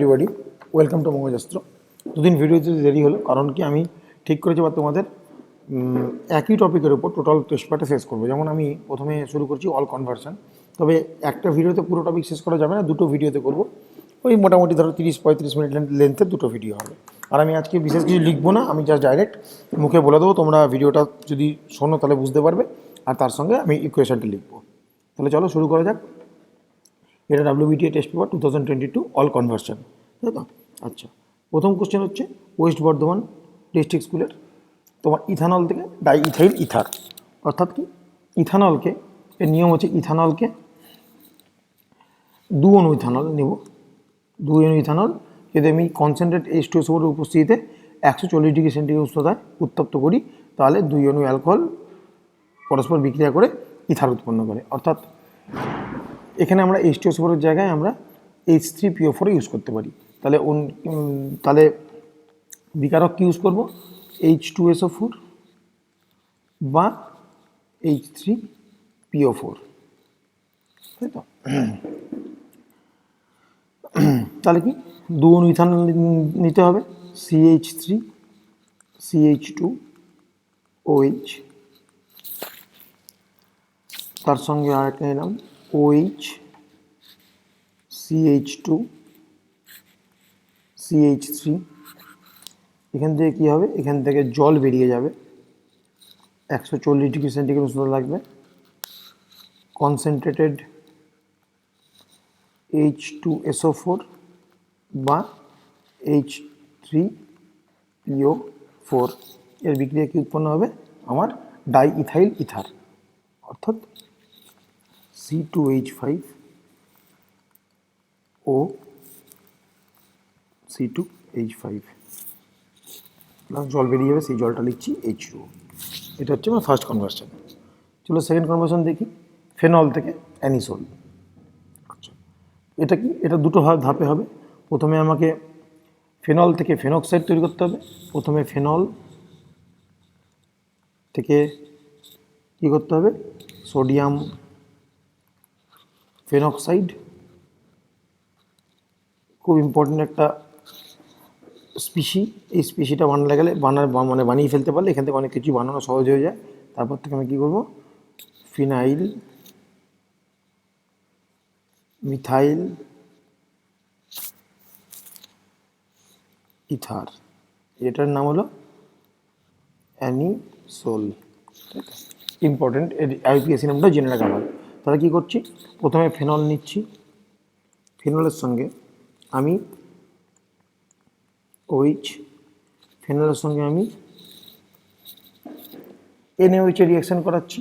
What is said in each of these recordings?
Everybody, welcome to মঙ্গলযাস্ত্র। দুদিন video দিতে দেরি হলো, কারণ কি আমি ঠিক করেছি বা তোমাদের একই টপিকের উপর টোটাল টেস্ট পেপারটা শেষ করবো। যেমন আমি প্রথমে শুরু করছি অল কনভার্সন, তবে একটা ভিডিওতে পুরো টপিক শেষ করা যাবে না, দুটো ভিডিওতে করব। ওই মোটামুটি ধরো 30-35 মিনিট লেন্থের দুটো ভিডিও হবে। আর আমি আজকে বিশেষ কিছু লিখবো না, আমি জাস্ট ডাইরেক্ট মুখে বলে দেবো, তোমরা ভিডিওটা যদি শোনো তাহলে বুঝতে পারবে, আর তার সঙ্গে আমি ইকুয়েশনটা লিখবো। তাহলে চলো শুরু করা যাক। এটা WBTA test paper 2022 all conversion, তাই তো? আচ্ছা, প্রথম কোশ্চেন হচ্ছে ওয়েস্ট বর্ধমান ডিস্ট্রিক্ট স্কুলের তোমার ইথানল থেকে ডাইইথাইল ইথার, অর্থাৎ কি ইথানলকে, এর নিয়ম হচ্ছে ইথানলকে 2 অণু ইথানল নেব। 2 অণু ইথানল যদি আমি কনসেন্ট্রেট H2SO4 এর উপস্থিতিতে 140 ডিগ্রি সেন্টিগ্রেড উষ্ণতায় উত্তপ্ত করি, তাহলে 2 অণু অ্যালকোহল পরস্পর বিক্রিয়া করে ইথার উৎপন্ন করে। অর্থাৎ এখানে আমরা H2SO4 এর জায়গায় আমরা H3PO4 ইউজ করতে পারি। তাহলে বিকারক কি ইউজ করব? H2SO4 বা H3PO4, তাই তো? তাহলে কি 2 অণু ইথানল নিতে হবে, CH3 CH2OH, তার সঙ্গে আরেকটা নিলাম OH CH2 CH3। এখান থেকে কী হবে? এখান থেকে জল বেরিয়ে যাবে, 140 ডিগ্রি সেন্টিগ্রেড উষ্ণতা লাগবে। কনসেন্ট্রেটেড H2SO4 বা H3PO4 এর বিক্রিয়া কি উৎপন্ন হবে? আমার ডাইইথাইল ইথার, অর্থাৎ C2H5O C2H5 প্লাস জল বেরিয়ে যাবে, সেই জলটা লিখছি H2O। এটা হচ্ছে আমার ফার্স্ট কনভার্সন। চলো সেকেন্ড কনভার্সন দেখি, ফেনল থেকে অ্যানিসোল। আচ্ছা, এটা কি? এটা দুটো ধাপে হবে। প্রথমে আমাকে ফেনল থেকে ফেনক্সাইড তৈরি করতে হবে। প্রথমে ফেনল থেকে কী করতে হবে? সোডিয়াম ফেনক্সাইড, খুব ইম্পর্টেন্ট একটা স্পিসি। এই স্পিসিটা বানিয়ে ফেলতে পারলে এখান থেকে অনেক কিছু বানানো সহজ হয়ে যায়। তারপর থেকে আমি কী করবো? ফিনাইল মিথাইল ইথার, এটার নাম হলো অ্যানিসোল। ইম্পর্টেন্ট, এর IUPAC নামটা জেনে রাখা হয়। তাহলে কী করছি? প্রথমে ফেনল নিচ্ছি, ফেনলের সঙ্গে আমি OH, ফেনলের সঙ্গে আমি NaOH এর রিয়াকশান করাচ্ছি।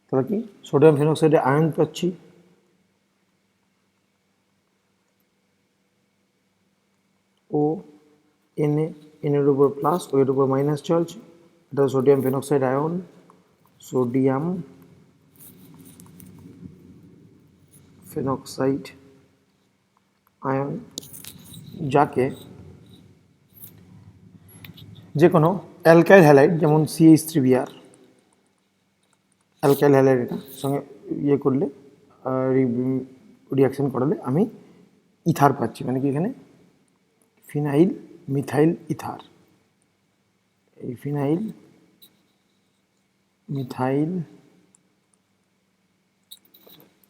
তাহলে কি? সোডিয়াম ফেনক্সাইডে আয়ন পাচ্ছি, ও Na, এর উপর প্লাস, ও এর উপর মাইনাস চার্জ, এটা sodium phenoxide ion, sodium phenoxide ion, যাকে যে কোনো অ্যালকাইল হ্যালাইড, যেমন CH3Br, অ্যালকাইল হ্যালাইড, এটা সঙ্গে ইয়ে করলে, রিয়াকশান করালে আমি ইথার পাচ্ছি। মানে কি? এখানে ফিনাইল মিথাইল ইথার, এই ফিনাইল মিথাইল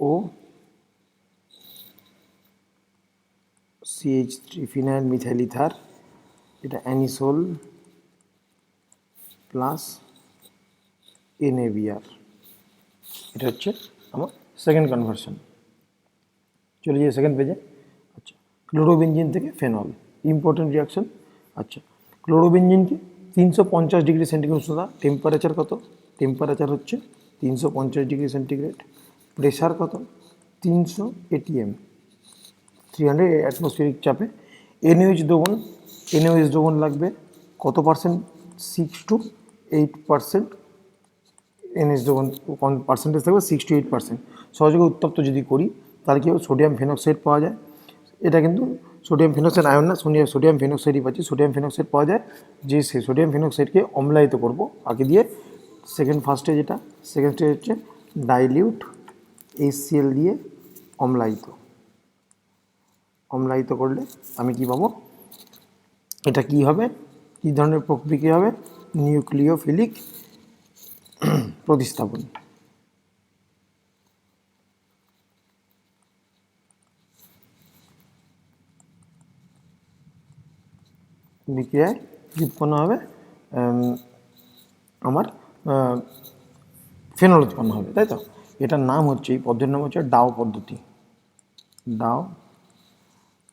ও CH3, ফিনাইল মিথাইল ইথার, এটা অ্যানিসোল প্লাস NaBr। এটা হচ্ছে আমার সেকেন্ড কনভার্সন। চলে যাই সেকেন্ড পেজে। আচ্ছা, ক্লোরোবেনজিন থেকে ফেনল, ইম্পর্টেন্ট রিয়াকশন। আচ্ছা, ক্লোরোবেনজিনকে 350 ডিগ্রি সেন্টিগ্রেড উষ্ণতা, টেম্পারেচার কত? টেম্পারেচার হচ্ছে 350 ডিগ্রি সেন্টিগ্রেড, প্রেশার কত? 300 ATM, 300 অ্যাটমসফিয়ারিক চাপে NaOH দ্রবণ লাগবে কত পার্সেন্ট? 6 to 8%। NaOH দ্রবণ পার্সেন্টেজ থাকবে 6 to 8%। সহযোগে উত্তপ্ত যদি করি তাহলে কি হবে? সোডিয়াম ফেনক্সাইড পাওয়া যায়। এটা কিন্তু সোডিয়াম ফেনক্সাইড আয়ন না, সোডিয়াম ফেনক্সাইডই পাচ্ছি। সোডিয়াম ফেনক্সাইড পাওয়া যায়, যে সেই সোডিয়াম ফেনক্সাইডকে অম্লায়িত করব আগে দিয়ে। সেকেন্ড স্টেজ হচ্ছে ডাইলিউট HCl দিয়ে অম্লায়িত, অম্লায়িত করলে আমি কি পাবো, এটা কি হবে, কি ধরনের প্রক্রিয়া হবে, নিউক্লিওফিলিক প্রতিস্থাপন। বিক্রিয়ায় কি উৎপন্ন হবে, আমার ফেনল উৎপন্ন হবে, তাই তো। এটার নাম হচ্ছে, এই পদ্ধতির নাম হচ্ছে ডাও পদ্ধতি। ডাও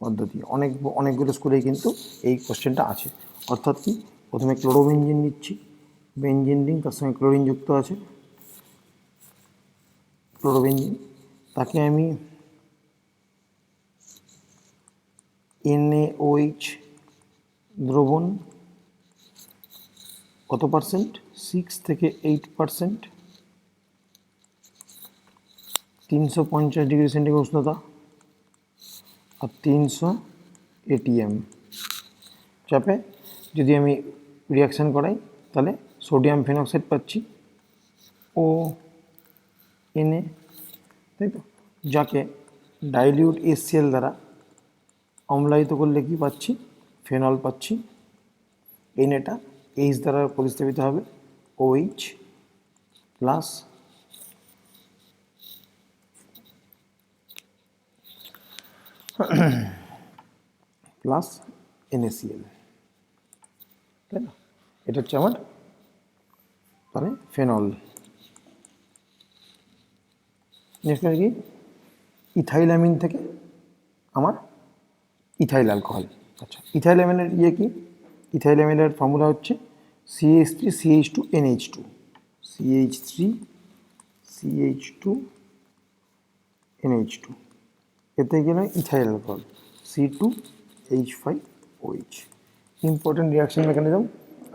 পদ্ধতি অনেকগুলো স্কুলেই কিন্তু এই কোশ্চেনটা আছে। অর্থাৎ কি, প্রথমে ক্লোরোবেঞ্জিন নিচ্ছি, বেঞ্জিন রিং, তার সঙ্গে ক্লোরিন যুক্ত আছে, ক্লোরোবেঞ্জিন, তাকে আমি NaOH দ্রবণ কত পার্সেন্ট, 6 থেকে 8%, 350 ডিগ্রি সেন্টিগ্রেড উষ্ণতা আর 300 ATM চাপে যদি আমি রিয়াকশান করাই, তাহলে সোডিয়াম ফেনক্সাইড পাচ্ছি, Na, তাই তো, যাকে ডাইলিউট HCl দ্বারা অম্লায়িত করলে কি পাচ্ছি, ফেনল পাচ্ছি। Naটা H দ্বারা প্রতিস্থাপিত হবে, OH প্লাস প্লাস NaCl, তাই না। এটা হচ্ছে আমার মানে ফেনল। নেক্সট কি, ইথাইলামিন থেকে আমার ইথাইল অ্যালকোহল। আচ্ছা, ইথাইলামিনের কি, ইথাইলামিনের ফর্মুলা হচ্ছে CH3CH2NH2, CH3CH2NH2, এতে গেলে ethyl alcohol C2H5OH। Important reaction mechanism.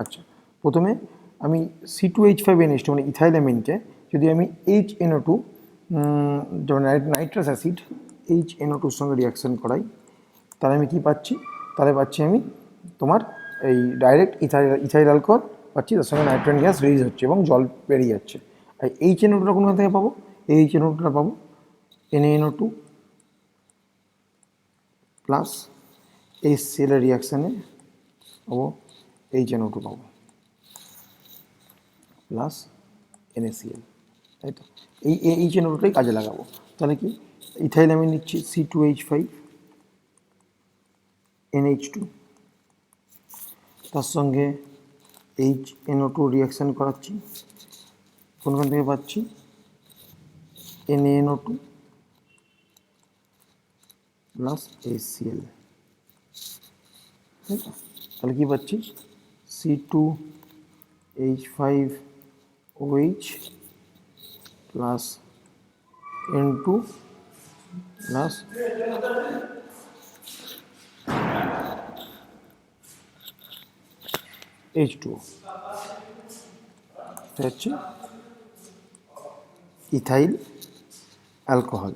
আচ্ছা, প্রথমে আমি C2H5NH2 মানে ইথাইলামিনকে যদি আমি HNO2 যেমন নাইট্রাস অ্যাসিড HNO2 সঙ্গে রিয়াকশন করাই, তাহলে আমি কি পাচ্ছি, তাহলে পাচ্ছি আমি তোমার এই ডাইরেক্ট ইথাইল অ্যালকোহল পাচ্ছি, তার সঙ্গে নাইট্রোজেন গ্যাস রিলিজ হচ্ছে এবং জল বেরিয়ে যাচ্ছে। আর HNO2টা কোনখান থেকে পাবো, HNO2টা পাবো NaNO2 প্লাস HCl এর রিয়াকশানে পাবো HNO2 পাবো প্লাস NaCl, তাই তো। এই HNO2টাই কাজে লাগাবো। তাহলে কি, ইথাইলামিন নিচ্ছি C2H5NH2, তার সঙ্গে HNO2 রিয়াকশান করাচ্ছি, কোনখান থেকে পাচ্ছি, NaNO2 প্লাস HCl, তাই তো। তাহলে কী পাচ্ছি, C2H5OH plus N2 plus H2O, এটা হচ্ছে ইথাইল অ্যালকোহল।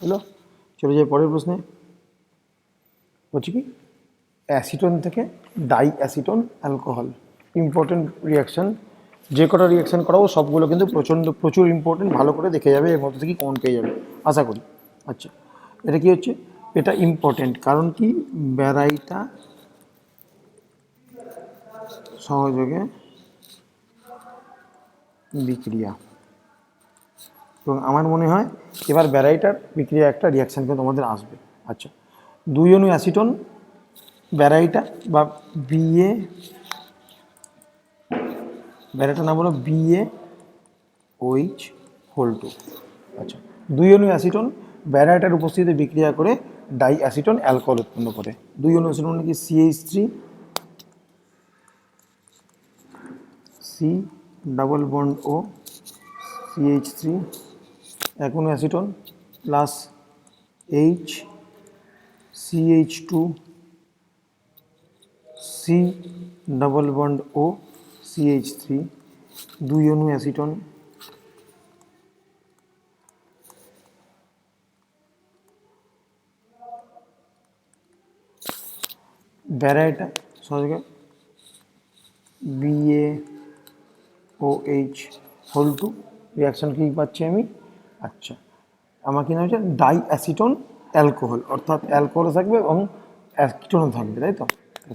হলো, চলে যাই পরের প্রশ্নে। হচ্ছে কি, অ্যাসিটন থেকে die acetone alcohol. Important reaction, যে কটা রিয়াকশান করাবো সবগুলো কিন্তু প্রচুর ইম্পর্টেন্ট, ভালো করে দেখে যাবে, এর মধ্যে থেকে কমন পেয়ে যাবে আশা করি। আচ্ছা, এটা কি হচ্ছে, এটা ইম্পর্টেন্ট কারণ কি, ব্যারাইটা সহযোগে বিক্রিয়া, এবং আমার মনে হয় এবার ব্যারাইটার বিক্রিয়া একটা রিয়াকশান কিন্তু আমাদের আসবে। আচ্ছা, 2 অণু অ্যাসিটন ব্যারাইটা বা BA, ব্যারাইটার নাম হলো BaOH2। আচ্ছা, 2 অণু অ্যাসিটন ব্যারাইটার উপস্থিতিতে বিক্রিয়া করে ডাই অ্যাসিটন অ্যালকোহল উৎপন্ন করে। 2 অণু অ্যাসিটন কি CH3, C double bond O, CH3, 1 অণু acetone plus H, CH2, C double bond O, CH3, 2 অণু অ্যাসিটন ব্যারাইটা সহযোগে BaOH2 রিয়াকশান কি পাচ্ছি আমি, আচ্ছা, আমার কি নাম হচ্ছে ডাই অ্যাসিটোন অ্যালকোহল, অর্থাৎ অ্যালকোহল থাকবে এবং অ্যাসিটোনও থাকবে, তাই তো।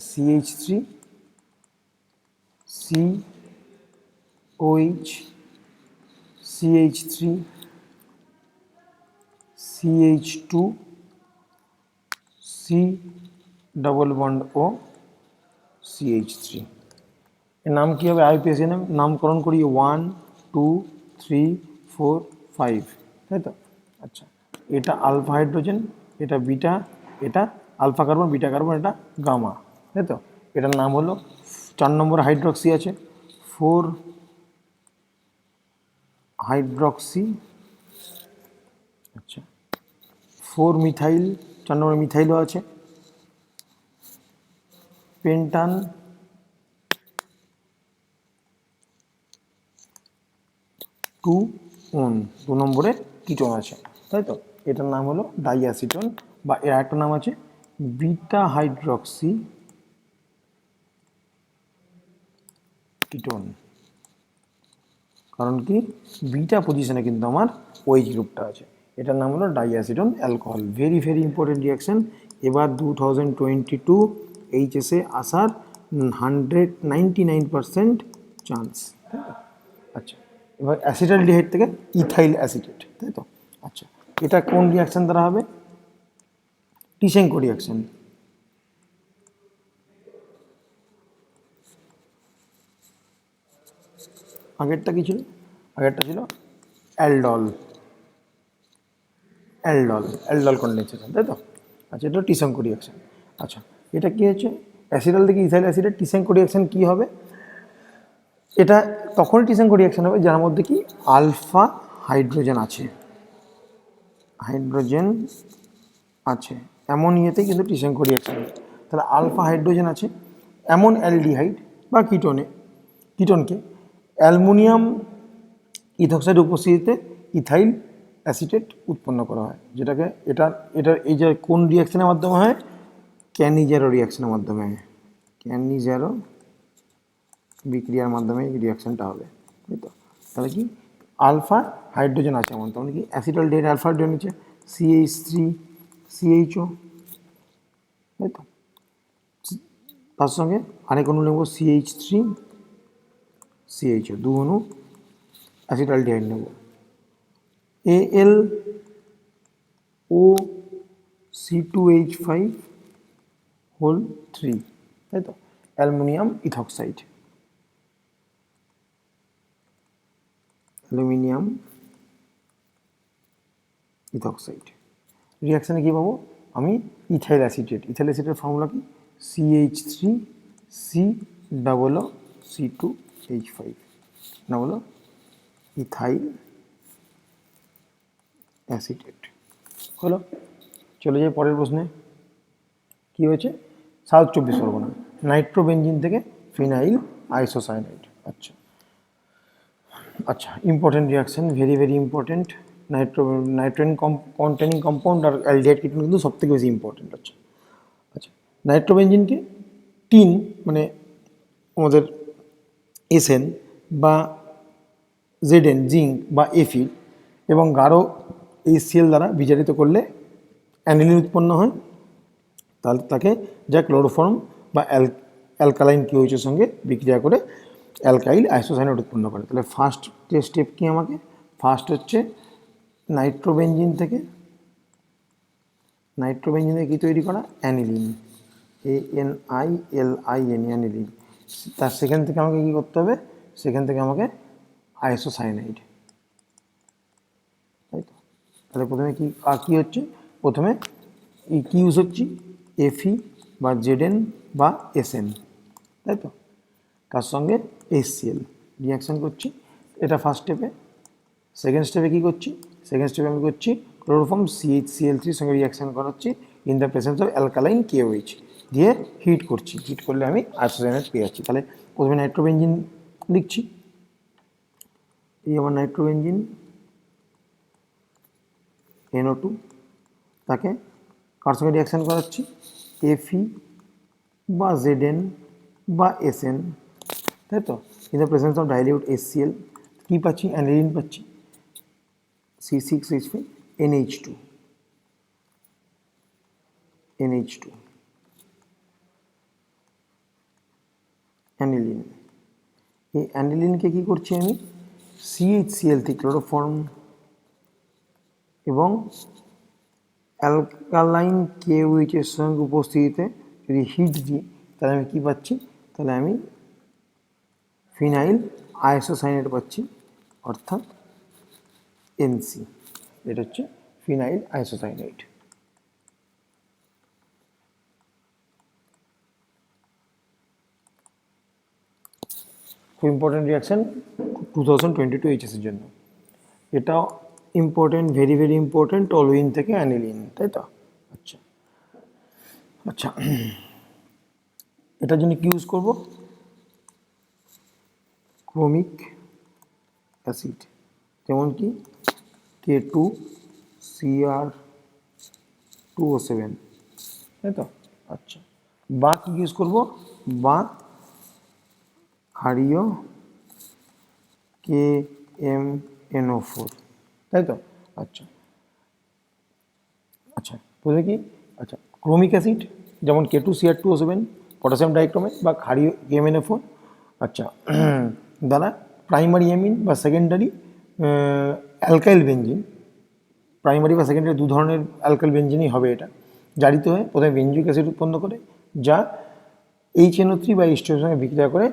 CH3 COH CH3 CH2 C double bond ও CH3। এর নাম কী হবে? আইপিএস এর নামকরণ করি 1 2 3 4 5, তাই তো। আচ্ছা, এটা আলফা হাইড্রোজেন, এটা বিটা, এটা আলফা কার্বন, বিটা কার্বন, এটা গামা, তাই তো। এটার নাম হলো 4 নম্বর হাইড্রক্সি আছে, 4 হাইড্রক্সি। আচ্ছা, 4 মিথাইল, 4 নম্বর মিথাইলও আছে, পেন্টান, 2 ওন, 2 নম্বরে কিটোন আছে, তাই তো। এটার নাম হলো ডাইঅ্যাসিটোন, বা এর একটা নাম আছে বিটা হাইড্রক্সি কিটোন। কারণ কি, বিটা পজিশনে কিন্তু আমার OH গ্রুপটা আছে। এটার নাম হলো diacetone alcohol. Very very important reaction. এবার 2022 এইচএসে আসার 99% চান্স। আচ্ছা, এবার অ্যাসিটালডিহাইড থেকে ইথাইল অ্যাসিটেট, তাই তো। আচ্ছা, এটা কোন রিয়াকশন দ্বারা হবে? টিশেঙ্কো রিয়াকশন। আগেরটা কি ছিল? আগেরটা ছিল অ্যালডল, অ্যালডল, অ্যালডল কন্ডেনসেশন, তাই তো। আচ্ছা, এটা টিশেঙ্কো রিয়াকশন। আচ্ছা, এটা কি হচ্ছে? অ্যাসিটাল থেকে ইথাইল অ্যাসিডের টিশেঙ্কো রিয়াকশন কী হবে? এটা তখনই টিশেঙ্কো রিয়াকশন হবে যার মধ্যে কি আলফা হাইড্রোজেন আছে, হাইড্রোজেন আছে, এমন ইয়েতেই কিন্তু টিশেঙ্কো রিয়াকশন হবে। তাহলে আলফা হাইড্রোজেন আছে এমন অ্যালডিহাইড বা কিটোনকে অ্যালুমিনিয়াম ইথক্সাইড উপস্থিতিতে ইথাইল অ্যাসিটেট উৎপন্ন করা হয়, যেটাকে এটার এই যে কোন রিয়াকশনের মাধ্যমে হয়? ক্যানিজারো রিয়াকশনের মাধ্যমে। ক্যানিজারো বিক্রিয়ার মাধ্যমে এই রিয়াকশনটা হবে, তাই তো। তাহলে কি আলফা হাইড্রোজেন আছে এমন, তাহলে কি অ্যাসিটালডিহাইড আলফা হাইড্রোজেন নিচ্ছে CH3 CHO, তাই তো। তার সঙ্গে আরেক অণু নেব CH3 CHO, 2 অণু অ্যাসিটালডিহাইড নেব, AlO2H5 হোল 3, তাই তো। অ্যালুমিনিয়াম ইথক্সাইড, অ্যালুমিনিয়াম ইথক্সাইড রিয়াকশানে কী পাবো আমি? Ethyl acetate. ইথাইল অ্যাসিটের ফর্মুলা কি? CH3 C+C2H5 না বলো ইথাইল অ্যাসিটেট হলো। চলে যাই পরের প্রশ্নে। কি হয়েছে? সাউথ 24 পরগনা, নাইট্রোবেনজিন থেকে ফিনাইল আইসোসায়ানাইড। আচ্ছা আচ্ছা, important reaction, very very important. Nitrogen containing compound আর অ্যালডিহাইড কিটোন কিন্তু সব থেকে বেশি ইম্পর্টেন্ট। আচ্ছা আচ্ছা, নাইট্রোবেনজিনকে টিন মানে আমাদের এসএন বা জেডএন জিঙ্ক বা এফি এবং গাঢ় HCl দ্বারা বিজারিত করলে অ্যানিলিন উৎপন্ন হয়। তাহলে তাকে যা ক্লোরোফর্ম বা অ্যালকালাইন কিউএইচের সঙ্গে বিক্রিয়া করে অ্যালকাইল আইসোসায়ানাইড উৎপন্ন করে। তাহলে ফার্স্ট স্টেপ কি আমাকে? ফার্স্ট হচ্ছে নাইট্রোবেনজিন থেকে কি তৈরি করা? Aniline, ANILIN, aniline. তার সেখান থেকে আমাকে কী করতে হবে? সেখান থেকে আমাকে আইসোসায়ানাইড, তাই তো। তাহলে প্রথমে কি হচ্ছে? প্রথমে কি ইউজ হচ্ছে? এফি বা জেডএন বা এসএন, তাই তো। তার সঙ্গে HCl রিয়াকশান করছি, এটা ফার্স্ট স্টেপে। সেকেন্ড স্টেপে কী করছি? সেকেন্ড স্টেপে আমি করছি ক্লোরোফর্ম CHCl3 সঙ্গে রিয়াকশান করাচ্ছি in the presence of alkaline KOH দিয়ে হিট করছি। হিট করলে আমি আইসোসায়ানাইড পেয়ে যাচ্ছি। তাহলে প্রথমে নাইট্রোবেনজিন লিখছি, এই আমার নাইট্রোবেনজিন NO2, তাকে কার সঙ্গে রিয়াকশান করাচ্ছি? Fe বা জেডএন বা এসএন, তাই তো। In the presence of dilute HCl কী পাচ্ছি? অ্যানিলিন পাচ্ছি। C6H5 NH2 aniline. এই অ্যানিলিনকে কি করছি আমি CHCl থেকে ক্লোরোফর্ম এবং অ্যালকালাইন KOH এর সঙ্গে উপস্থিতিতে যদি হিট দিই তাহলে আমি কি পাচ্ছি, তাহলে আমি ফিনাইল আইসোসাইনেট পাচ্ছি অর্থাৎ NC। এটা হচ্ছে ফিনাইল আইসোসাইনেট। খুব ইম্পর্টেন্ট রিয়াকশান 2022 এইচএসের জন্য। এটা important, very very important, toluene থেকে অ্যানিলিন, তাই তো? আচ্ছা আচ্ছা, এটার জন্য কি ইউজ করব? ক্রোমিক অ্যাসিড, যেমন কি K2Cr2O7, তাই তো? আচ্ছা, বা কি ইউজ করব? বা ক্ষারীয় KMNO4, তাই তো? আচ্ছা আচ্ছা, বুঝলে কি? আচ্ছা, ক্রোমিক অ্যাসিড যেমন K2Cr2O7, পটাশিয়াম ডাইক্রোমেট বা ক্ষারীয় KMNO4, আচ্ছা, দ্বারা প্রাইমারি অ্যামিন বা সেকেন্ডারি অ্যালকাইল বেঞ্জিন, প্রাইমারি বা সেকেন্ডারি দু ধরনের অ্যালকাইল বেঞ্জিনই হবে, এটা জারিত হয়ে প্রথমে বেঞ্জুইক অ্যাসিড উৎপন্ন করে, যা HNO3 বা H2 এর সঙ্গে বিক্রিয়া করে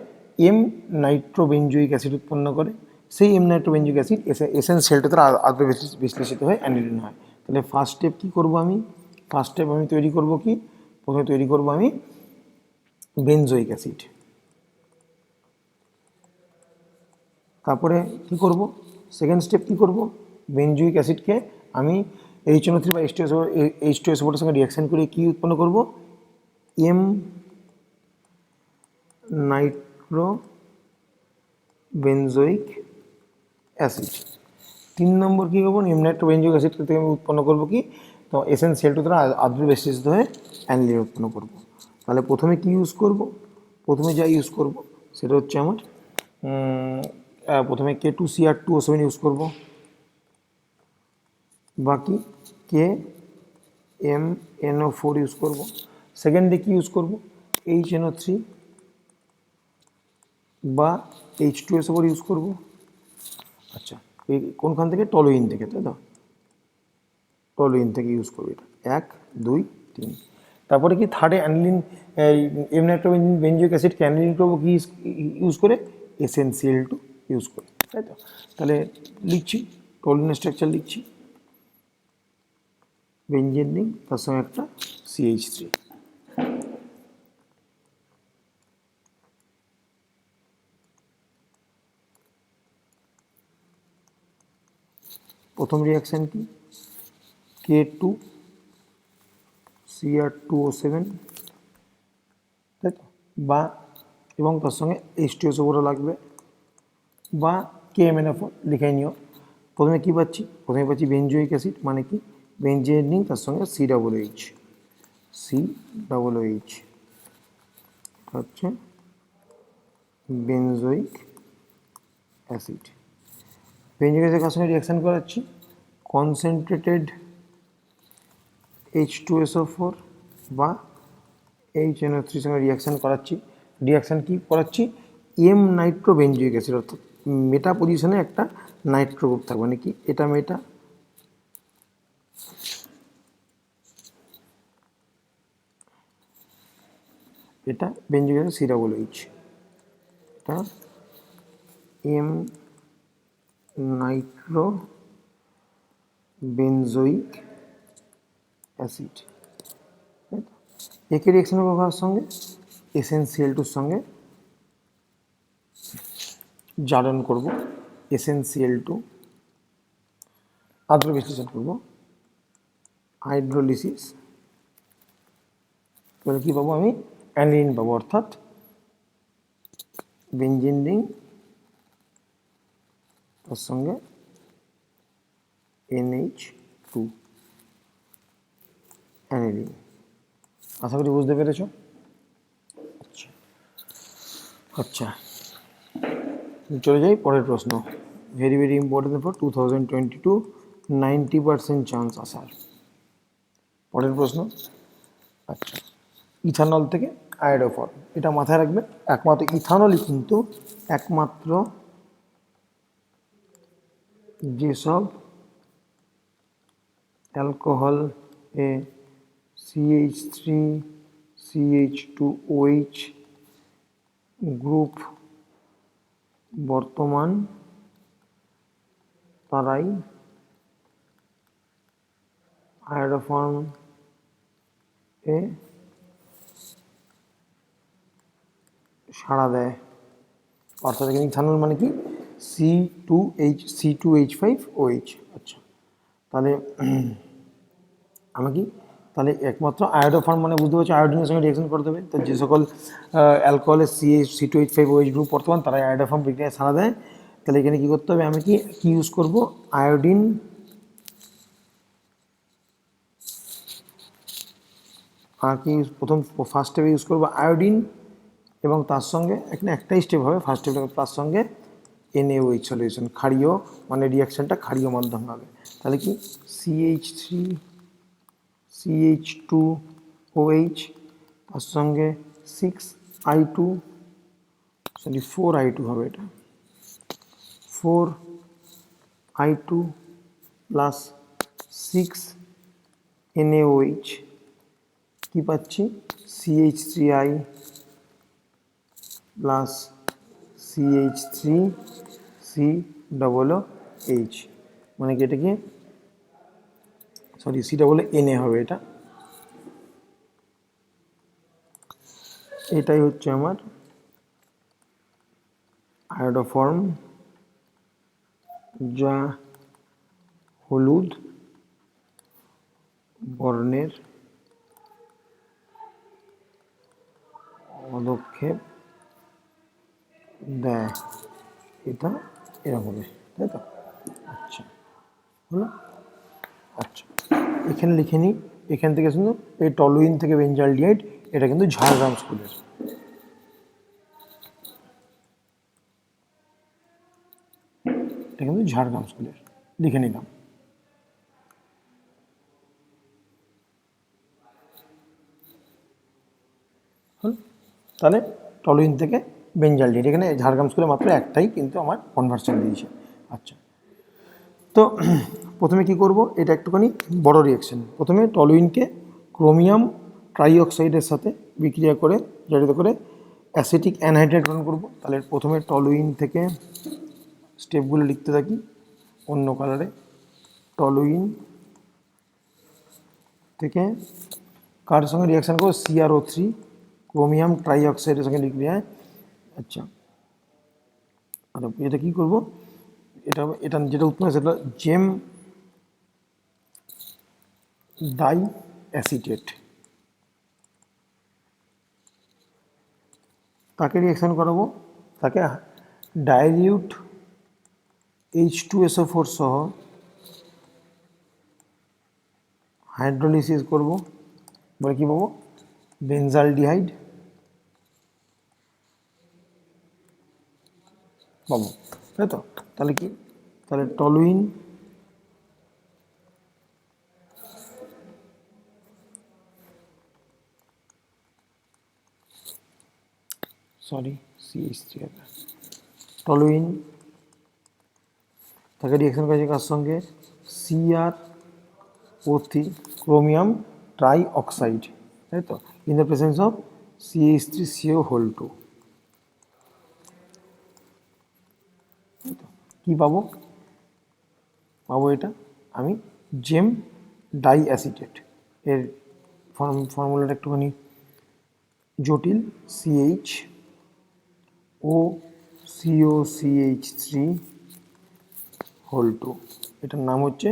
M নাইট্রোবেঞ্জুইক অ্যাসিড উৎপন্ন করে। সেই M নাইট্রোবেঞ্জুইক অ্যাসিড এসেন্স সেলটা তারা আদ্র বিশ্লেষিত হয়ে অ্যানিলিন হয়। তাহলে ফার্স্ট স্টেপ কী করবো আমি? ফার্স্ট স্টেপ আমি তৈরি করব কি? প্রথমে তৈরি করব আমি বেনজোইক অ্যাসিড। তারপরে কি করব? সেকেন্ড স্টেপ কি করব? বেনজোইক অ্যাসিডকে আমি HNO3 বা H2SO4 এর সঙ্গে রিয়াকশন করে কি উৎপন্ন করব? M নাইট্রোবেনজোইক acid. 3 নম্বর কী করবো? M নাইট্রোবেনজোইক অ্যাসিড থেকে আমি উৎপন্ন করবো কি? তো এসেন্স সেল টু দ্বারা আদ্র বেষ্টিত হয়ে অ্যানিলিন উৎপন্ন করব। তাহলে প্রথমে কি ইউজ করব? প্রথমে যা ইউজ করব সেটা হচ্ছে আমার প্রথমে K2Cr2O7 ইউজ করব, বাকি KMNO4 ইউজ করব। সেকেন্ডে কি ইউজ করব? HNO3 বা H2SO4 ইউজ করব। আচ্ছা, এই কোনখান থেকে? টলুইন থেকে, তাই তো? টলুইন থেকে ইউজ করবো এটা। 1 2 3। তারপরে কি থার্ডে অ্যানিলিন, M নাইট্রোবেনজোইক অ্যাসিডকে অ্যানিলিন করবো কি ইউজ করে? SnCl2 ইউজ করে, তাই তো? তাহলে লিখছি, টলুইনের স্ট্রাকচার লিখছি, বেঞ্জিন রিং, তার সঙ্গে একটা CH3। প্রথম রিয়াকশান কি? K2Cr2O7, তাই তো? বা এবং তার সঙ্গে H2SO4 লাগবে, বা KMNO4 লিখে নিও। প্রথমে কি পাচ্ছি? প্রথমে পাচ্ছি বেনজোইক অ্যাসিড, মানে কি বেঞ্জিন রিং, তার সঙ্গে COOH হচ্ছে বেনজোইক অ্যাসিড। বেনজোইক অ্যাসিড কার সঙ্গে রিয়াকশান করাচ্ছি? কনসেন্ট্রেটেড H2SO4 বা HNO3 সঙ্গে রিয়াকশান করাচ্ছি। রিয়াকশান কি করাচ্ছি? M নাইট্রোবেনজোইক অ্যাসিড, অর্থাৎ মেটা পজিশনে একটা নাইট্রো গ্রুপ থাকবে, মানে কি এটা মেটা, এটা বেনজোইক অ্যাসিড COOH, এটা M নাইট্রোবেনজোইক অ্যাসিড। একই রিয়াকশন করবো কার সঙ্গে? SnCl2 সঙ্গে জারণ করব। SnCl2 আদ্র বিশ্লেষণ করব, হাইড্রোলিসিস, তাহলে কী পাবো আমি? অ্যানিলিন পাবো, অর্থাৎ বেঞ্জিন রিং, তার সঙ্গে NH2 অ্যানিলিন। আশা করি বুঝতে পেরেছ। আচ্ছা আচ্ছা, চলে যাই পরের প্রশ্ন। Very very important for 2022 90% chance আসার। পরের প্রশ্ন, আচ্ছা, ইথানল থেকে আয়োডোফর্ম, এটা মাথায় রাখবে। একমাত্র ইথানলই কিন্তু একমাত্র যেসব অ্যালকোহল এ CH3 CH2OH গ্রুপ বর্তমান তারাই আয়োডোফর্ম এ সাড়া দেয়। অর্থাৎ এখানে ইথানল মানে কি C2H5OH। আচ্ছা, তাহলে আমরা কি, তাহলে একমাত্র আয়োডোফর্ম মানে বুঝতে পারছি আয়োডিনের সঙ্গে রিয়াকশন করে দেবে। তো যে সকল অ্যালকোহলের C2H5OH গ্রুপ বর্তমান তারা আয়োডোফর্ম বিক্রিয়ায় সাড়া দেয়। তাহলে এখানে কী করতে হবে, আমি কি ইউজ করব, আয়োডিন আর কি প্রথম ফার্স্ট স্টেপে ইউজ করবো আয়োডিন, এবং তার সঙ্গে এখানে একটাই স্টেপ হবে ফার্স্ট স্টেপে, তার সঙ্গে NaOH সলিউশন, ক্ষারীয় মানে রিয়াকশানটা ক্ষারীয় মাধ্যম হবে। তাহলে কি CH3 CH2OH তার সঙ্গে 6I2 সরি 4I2 হবে, এটা 4I2 প্লাস 6NaOH কি পাচ্ছি, CH3I প্লাস CH3COOH, মানে কি এটা কি সরি COONA হবে এটা। এটাই হচ্ছে আমার আয়োডোফর্ম, যা হলুদ বর্ণের পদক্ষেপ দেয়। এটা এরকম, তাই তো? আচ্ছা, হলো। আচ্ছা, এখানে লিখে নিই, এখান থেকে শুধু এই টলুইন থেকে বেঞ্জালডিহাইড, এটা কিন্তু ঝাড়গ্রাম স্কুলের। এটা কিন্তু ঝাড়গ্রাম স্কুলের, লিখে নিলাম। তাহলে টলুইন থেকে বেঞ্জালডিহাইড, এখানে ঝাড়গ্রাম স্কুলে মাত্র একটাই কিন্তু আমার কনভার্সন দিয়েছে। আচ্ছা, তো প্রথমে কি করব, এটা একটুখানি বড় রিয়াকশন। প্রথমে টলুইনকে ক্রোমিয়াম ট্রাইঅক্সাইডের সাথে বিক্রিয়া করে জড়িত করে অ্যাসিটিক অ্যানহাইড্রাইড গঠন করব। তাহলে প্রথমে টলুইন থেকে স্টেপগুলো লিখতে থাকি অন্য কালারে। টলুইন থেকে কার সঙ্গে রিয়াকশান করবো, CrO3 ক্রোমিয়াম ট্রাইঅক্সাইডের সঙ্গে বিক্রিয়ায়। আচ্ছা, আর এটা কী করবো, এটা এটা যেটা উৎপন্ন সেটা জেম ডাই অ্যাসিটেট, তাকে রিয়াকশান করাবো, তাকে ডাইলিউট H2SO4 সহ হাইড্রোলিসিস করব, বলে কী পাবো, বেনজালডিহাইড পাবো, তাই তো? তাহলে কি, তাহলে টলুইন CH3, টলুইন তাকে রিয়াকশন করেছে কার সঙ্গে, CrO3 ক্রোমিয়াম ট্রাই অক্সাইড, তাই তো, in the presence of CH3CO2। কী পাবো, পাবো এটা আমি জেম ডাই অ্যাসিটেট। এর ফর্মুলাটা একটুখানি জটিল, CHOCOCH3 এটার নাম হচ্ছে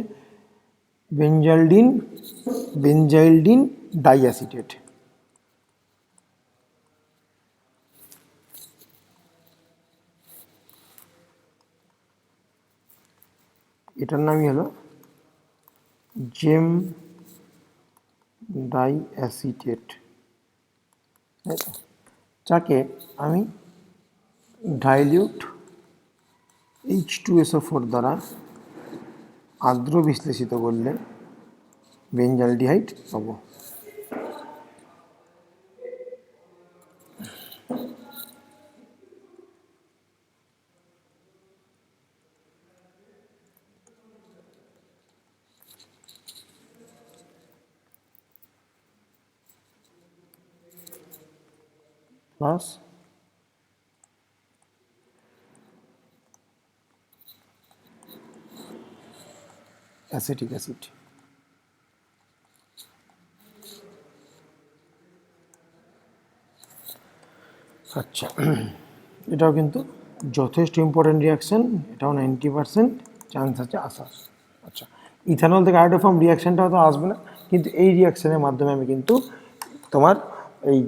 বেঞ্জাইলডিন ডাই অ্যাসিটেট। এটার নামই হলো জেম ডাই অ্যাসিটেট, তাই তো? যাকে আমি ডাইলিউট H2SO4 দ্বারা আর্দ্র বিশ্লেষিত করলে বেঞ্জালডিহাইড পাবো। Plus acetic acid. আচ্ছা, এটাও কিন্তু যথেষ্ট ইম্পর্টেন্ট রিয়াকশন, এটাও 90% চান্স আছে আসার। আচ্ছা, ইথানল থেকে আয়োডোফর্ম রিয়াকশনটা হয়তো আসবে না, কিন্তু এই রিয়াকশনের মাধ্যমে আমি কিন্তু তোমার এই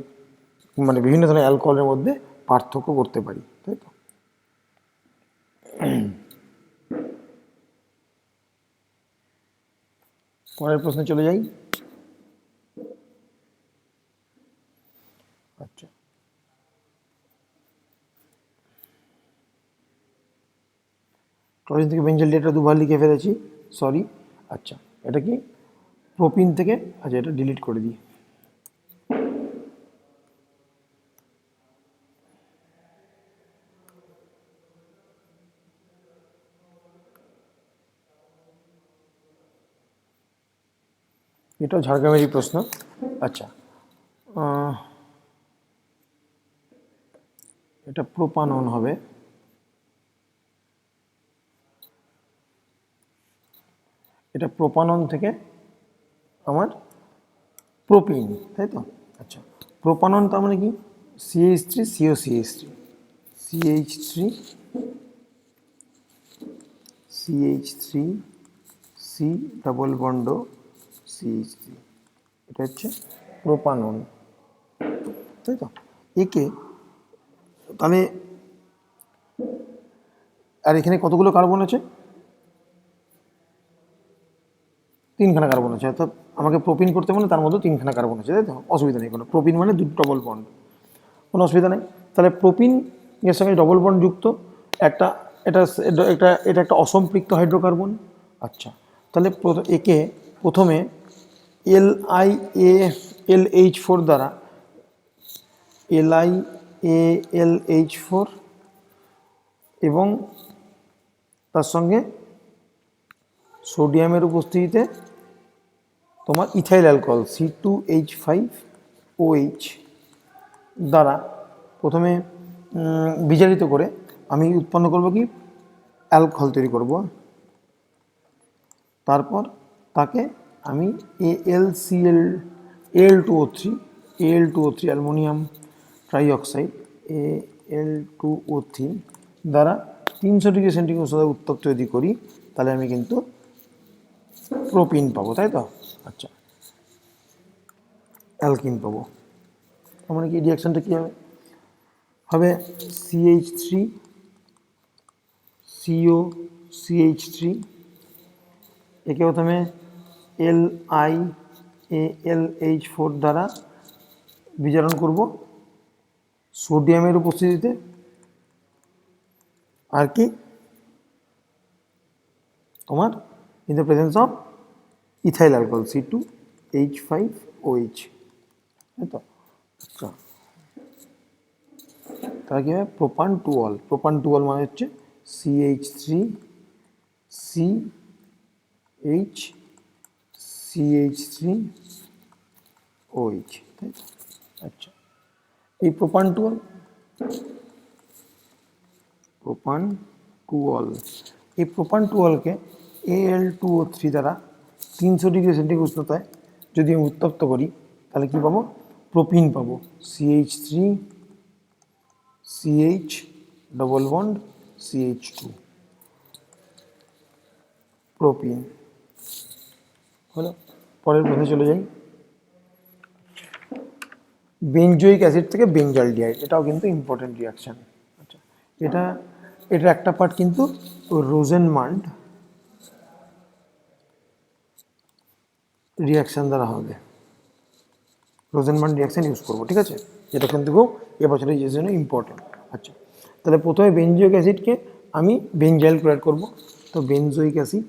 মানে বিভিন্ন ধরনের অ্যালকোহলের মধ্যে পার্থক্য করতে পারি, তাই তো? পরের প্রশ্নে চলে যাই। আচ্ছা, ক্লোরিন থেকে বেঞ্জালডিহাইডটা দুবার লিখে ফেলেছি, সরি। আচ্ছা, এটা কি প্রোপিন থেকে, আচ্ছা এটা ডিলিট করে দিই। এটাও ঝাড়গ্রামেরই প্রশ্ন। আচ্ছা, এটা প্রোপানন হবে। এটা প্রোপানন থেকে আমার প্রোপিন, তাই তো? আচ্ছা, প্রোপানন তার মানে কি? CH3 COCH3, CH3 CH3 C double bond CH3, এটা হচ্ছে প্রোপানন, তাই তো? একে তাহলে, আর এখানে কতগুলো কার্বন আছে? 3খানা কার্বন আছে, অর্থাৎ আমাকে প্রোপিন করতে মানে তার মধ্যে 3খানা কার্বন আছে, তাই তো? অসুবিধা নেই কোনো। প্রোপিন মানে 2 ডবল বন্ড, কোনো অসুবিধা নেই। তাহলে প্রোপিন এর সঙ্গে ডবল বন্ড যুক্ত একটা, এটা এটা এটা একটা অসম্পৃক্ত হাইড্রোকার্বন। আচ্ছা, তাহলে একে প্রথমে LiAlH4 দ্বারা, LiAlH4 এবং তার সঙ্গে সোডিয়ামের উপস্থিতিতে তোমার ইথাইল অ্যালকোহল C2H5OH দ্বারা প্রথমে বিজারিত করে আমি উৎপন্ন করব কি? অ্যালকোহল তৈরি করব। তারপর তাকে আমি Al2O3 অ্যালুমিনিয়াম ট্রাইঅক্সাইড Al2O3 দ্বারা 300 ডিগ্রি সেন্টিগ্রেড উষ্ণতায় উত্তপ্ত যদি করি, তাহলে আমি কিন্তু প্রোপিন পাবো, তাই তো? আচ্ছা, অ্যালকিন পাবো। তার মানে কি রিয়াকশনটা কী হবে? হবে CH3 COCH3, একে প্রথমে LiAlH4 দ্বারা বিজারণ করব সোডিয়ামের উপস্থিতিতে, আর কি তোমার in the presence of ethyl alcohol C2H5OH, তাই তো? আচ্ছা, তাহলে কী হবে? প্রোপান টু অল। প্রোপান টু অল মানে হচ্ছে CH3CH3OH, তাই তো? আচ্ছা, এই প্রোপান টু অল, এই প্রোপান টু অলকে Al2O3 দ্বারা 300 ডিগ্রি সেন্টিগ্রেড উষ্ণতায় যদি আমি উত্তপ্ত করি, তাহলে কি পাবো? প্রোপিন পাবো, CH3CH double bond CH2, propene হলো। পরের প্রশ্নে চলে যাই। বেঞ্জোইক অ্যাসিড থেকে বেঞ্জালডিহাইড, এটাও কিন্তু ইম্পর্টেন্ট রিয়াকশান। আচ্ছা, এটা একটা পার্ট কিন্তু রোজেনমান্ড রিয়াকশান দ্বারা হবে, রোজেনমান্ড রিয়াকশান ইউজ করবো, ঠিক আছে? এটা কিন্তু খুব এবছরের জন্য ইম্পর্টেন্ট। আচ্ছা, তাহলে প্রথমে বেঞ্জোইক অ্যাসিডকে আমি বেঞ্জাইল ক্লোরাইড করবো, তো বেঞ্জোইক অ্যাসিড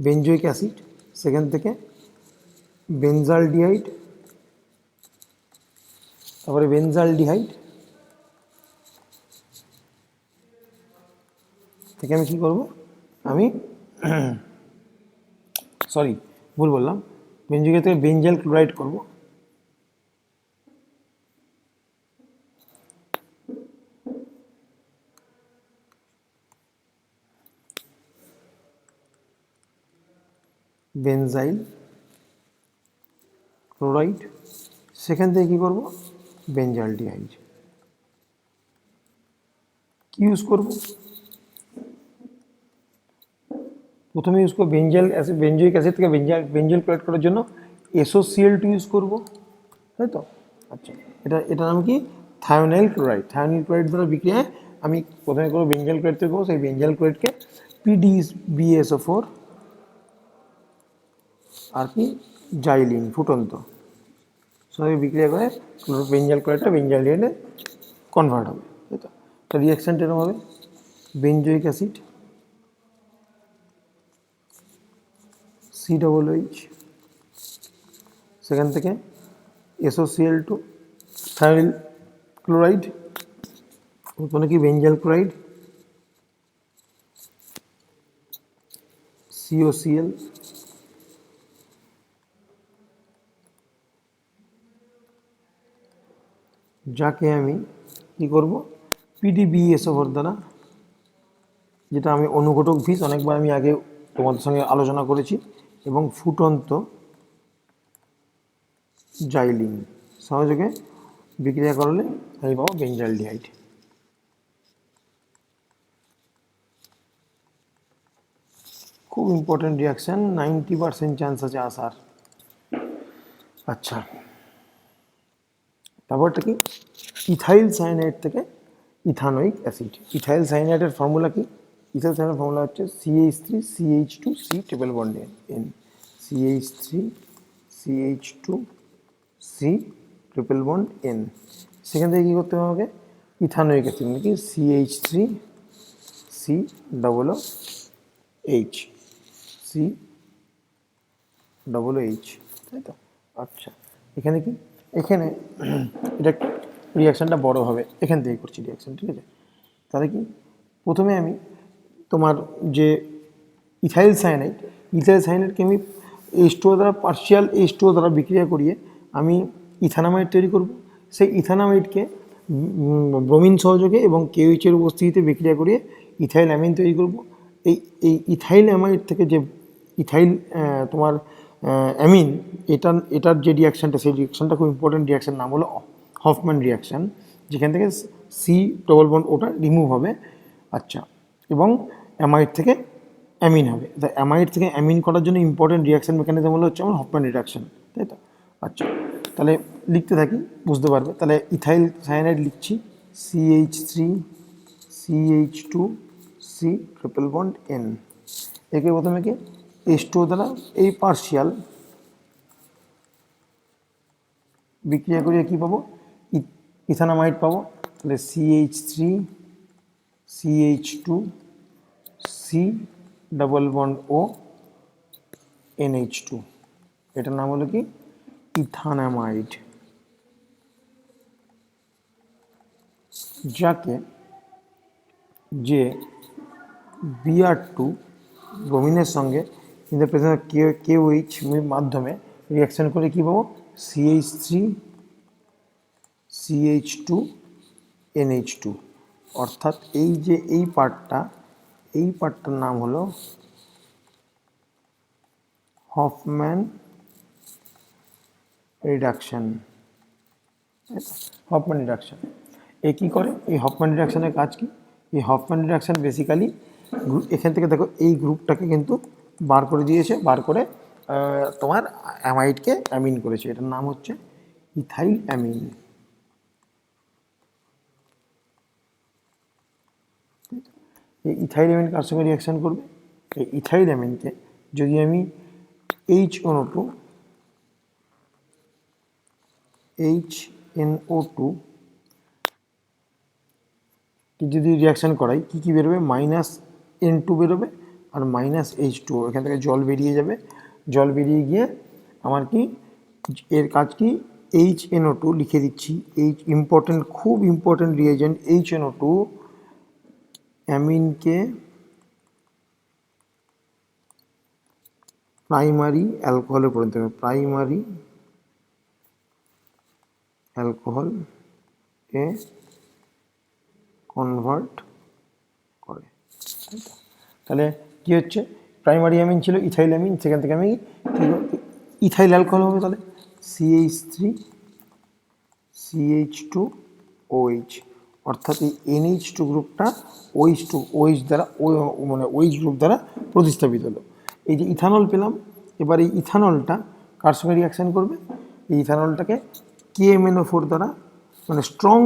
বেঞ্জোইক অ্যাসিড, সেখান থেকে বেনজালডিহাইড, তারপরে বেনজালডিহাইড থেকে আমি কী করবো, আমি সরি ভুল বললাম, বেঞ্জোইক থেকে বেঞ্জাল ক্লোরাইড করবো, বেনজাইল ক্লোরাইড, সেখান থেকে কী করবো, বেনজালডিহাইড। কি ইউজ করবো, প্রথমে ইউজ করবো বেঞ্জাল অ্যাসিড, বেঞ্জোইক অ্যাসিড থেকে বেঞ্জাল ক্লোরাইড করার জন্য SOCl2 ইউজ করবো, তাই তো। আচ্ছা, এটা নাম কি, থায়োনাইল ক্লোরাইড। থায়োনাইল ক্লোরাইড দ্বারা বিক্রিয়ায় আমি প্রথমে করবো বেঞ্জাল ক্লোরাইড থেকে করবো, সেই বেঞ্জাল ক্লোরাইডকে PDBSO4 আর কি জাইলিন ফুটন্ত সঙ্গে বিক্রিয়া করে বেঞ্জাল ক্লোরাইডটা বেঞ্জালডিহাইডে কনভার্ট হবে, তাই তো। তো রিয়াকশানটা এরকম হবে, বেঞ্জোইক অ্যাসিড COOH, সেখান থেকে SOCl2 থায়োনাইল ক্লোরাইড, ওখানে কি বেঞ্জাল ক্লোরাইড COCl, যাকে আমি কি করব, PDBSO4 দ্বারা, যেটা আমি অনুঘটক ভিস অনেকবার আমি আগে তোমাদের সঙ্গে আলোচনা করেছি, এবং ফুটন্ত জাইলিন সহযোগে বিক্রিয়া করলে আমি পাবো বেঞ্জালডিহাইড। খুব ইম্পর্টেন্ট রিয়াকশান, 90% চান্স আছে আসার। আচ্ছা, তারপরটা কি, ইথাইল সায়ানাইড থেকে ইথানোয়িক অ্যাসিড। ইথাইল সায়ানাইডের ফর্মুলা কি, ইথাইল সায়ানাইডের ফর্মুলা হচ্ছে CH3CH2C triple bond N, CH3CH2C triple bond N। সেখান থেকে কী করতে হবে আমাকে, ইথানোয়িক অ্যাসিড নাকি CH3COOH, COOH, তাই তো। আচ্ছা, এখানে কি, এখানে এটা রিয়াকশানটা বড় হবে, এখান থেকে করছি রিয়াকশান, ঠিক আছে। তাহলে কি, প্রথমে আমি তোমার যে ইথাইল সায়ানাইডকে আমি H2O দ্বারা পার্শিয়াল H2O দ্বারা বিক্রিয়া করিয়ে আমি ইথানামাইড তৈরি করব। সেই ইথানামাইডকে ব্রোমিন সহযোগে এবং KOH এর উপস্থিতিতে বিক্রিয়া করিয়ে ইথাইল অ্যামিন তৈরি করব। এই ইথাইল অ্যামাইড থেকে যে ইথাইল তোমার অ্যামিন, এটার যে রিয়াকশানটা, সেই রিয়াকশানটা খুব ইম্পর্টেন্ট রিয়াকশান, নাম হলো হফম্যান রিয়াকশান, যেখান থেকে C ডবল বন্ড ওটা রিমুভ হবে। আচ্ছা, এবং অ্যামাইড থেকে অ্যামিন হবে। তাই অ্যামাইড থেকে অ্যামিন করার জন্য ইম্পর্টেন্ট রিয়াকশান মেকানিজম হলো হচ্ছে আমার হফম্যান রিয়াকশান, তাই তো। আচ্ছা, তাহলে লিখতে থাকি, বুঝতে পারবে। তাহলে ইথাইল সায়ানাইড লিখছি CH3CH2C ট্রিপল বন্ড N। একে প্রথমে কি H2O দ্বারা এই পার্শিয়াল বিক্রিয়া করিয়ে কী পাবো, ইথানামাইড পাবো। তাহলে CH3CH2C double bond O NH2, এটার নাম হলো কি ইথানামাইড, যাকে যে Br2 ব্রোমিনের সঙ্গে in the presence of KOH মাধ্যমে রিয়াকশান করে কী পাবো, CH3CH2NH2। অর্থাৎ এই যে এই পার্টটার নাম হলো হফম্যান রিডাকশান। হফম্যান রিডাকশান এ কী করে, এই হফম্যান রিডাকশানের কাজ কি, এই হফম্যান রিডাকশান বেসিক্যালি এখান থেকে দেখো এই গ্রুপটাকে কিন্তু বার করে দিয়েছে, বার করে তোমার অ্যামাইডকে অ্যামিন করেছে, এটার নাম হচ্ছে ইথাইল অ্যামিন। এই ইথাইল অ্যামিন কার সঙ্গে রিয়াকশান করবে, এই ইথাইল অ্যামিনকে যদি আমি HNO2 কি যদি রিয়াকশান করাই, কী কী বেরোবে, -N2 বেরোবে, আর -H2O, এখান থেকে জল বেরিয়ে যাবে, জল বেরিয়ে গিয়ে আমার কি এর কাজ কি HNO2 লিখে দিচ্ছি, ইম্পর্টেন্ট, খুব ইম্পর্টেন্ট রিয়েজেন্ট HNO2 অ্যামিনকে প্রাইমারি অ্যালকোহলে পরিণত হবে, প্রাইমারি অ্যালকোহল এ কনভার্ট করে। তাহলে কি হচ্ছে, প্রাইমারি অ্যামিন ছিল ইথাইল অ্যামিন, সেখান থেকে আমি ইথাইল অ্যালকোহল হবে, তাহলে CH3CH2OH, অর্থাৎ এই NH2 গ্রুপটা OH দ্বারা মানে OH গ্রুপ দ্বারা প্রতিস্থাপিত হলো। এই যে ইথানল পেলাম, এবার এই ইথানলটা কার সঙ্গে রিয়াকশান করবে, এই ইথানলটাকে KMNO4 দ্বারা, মানে স্ট্রং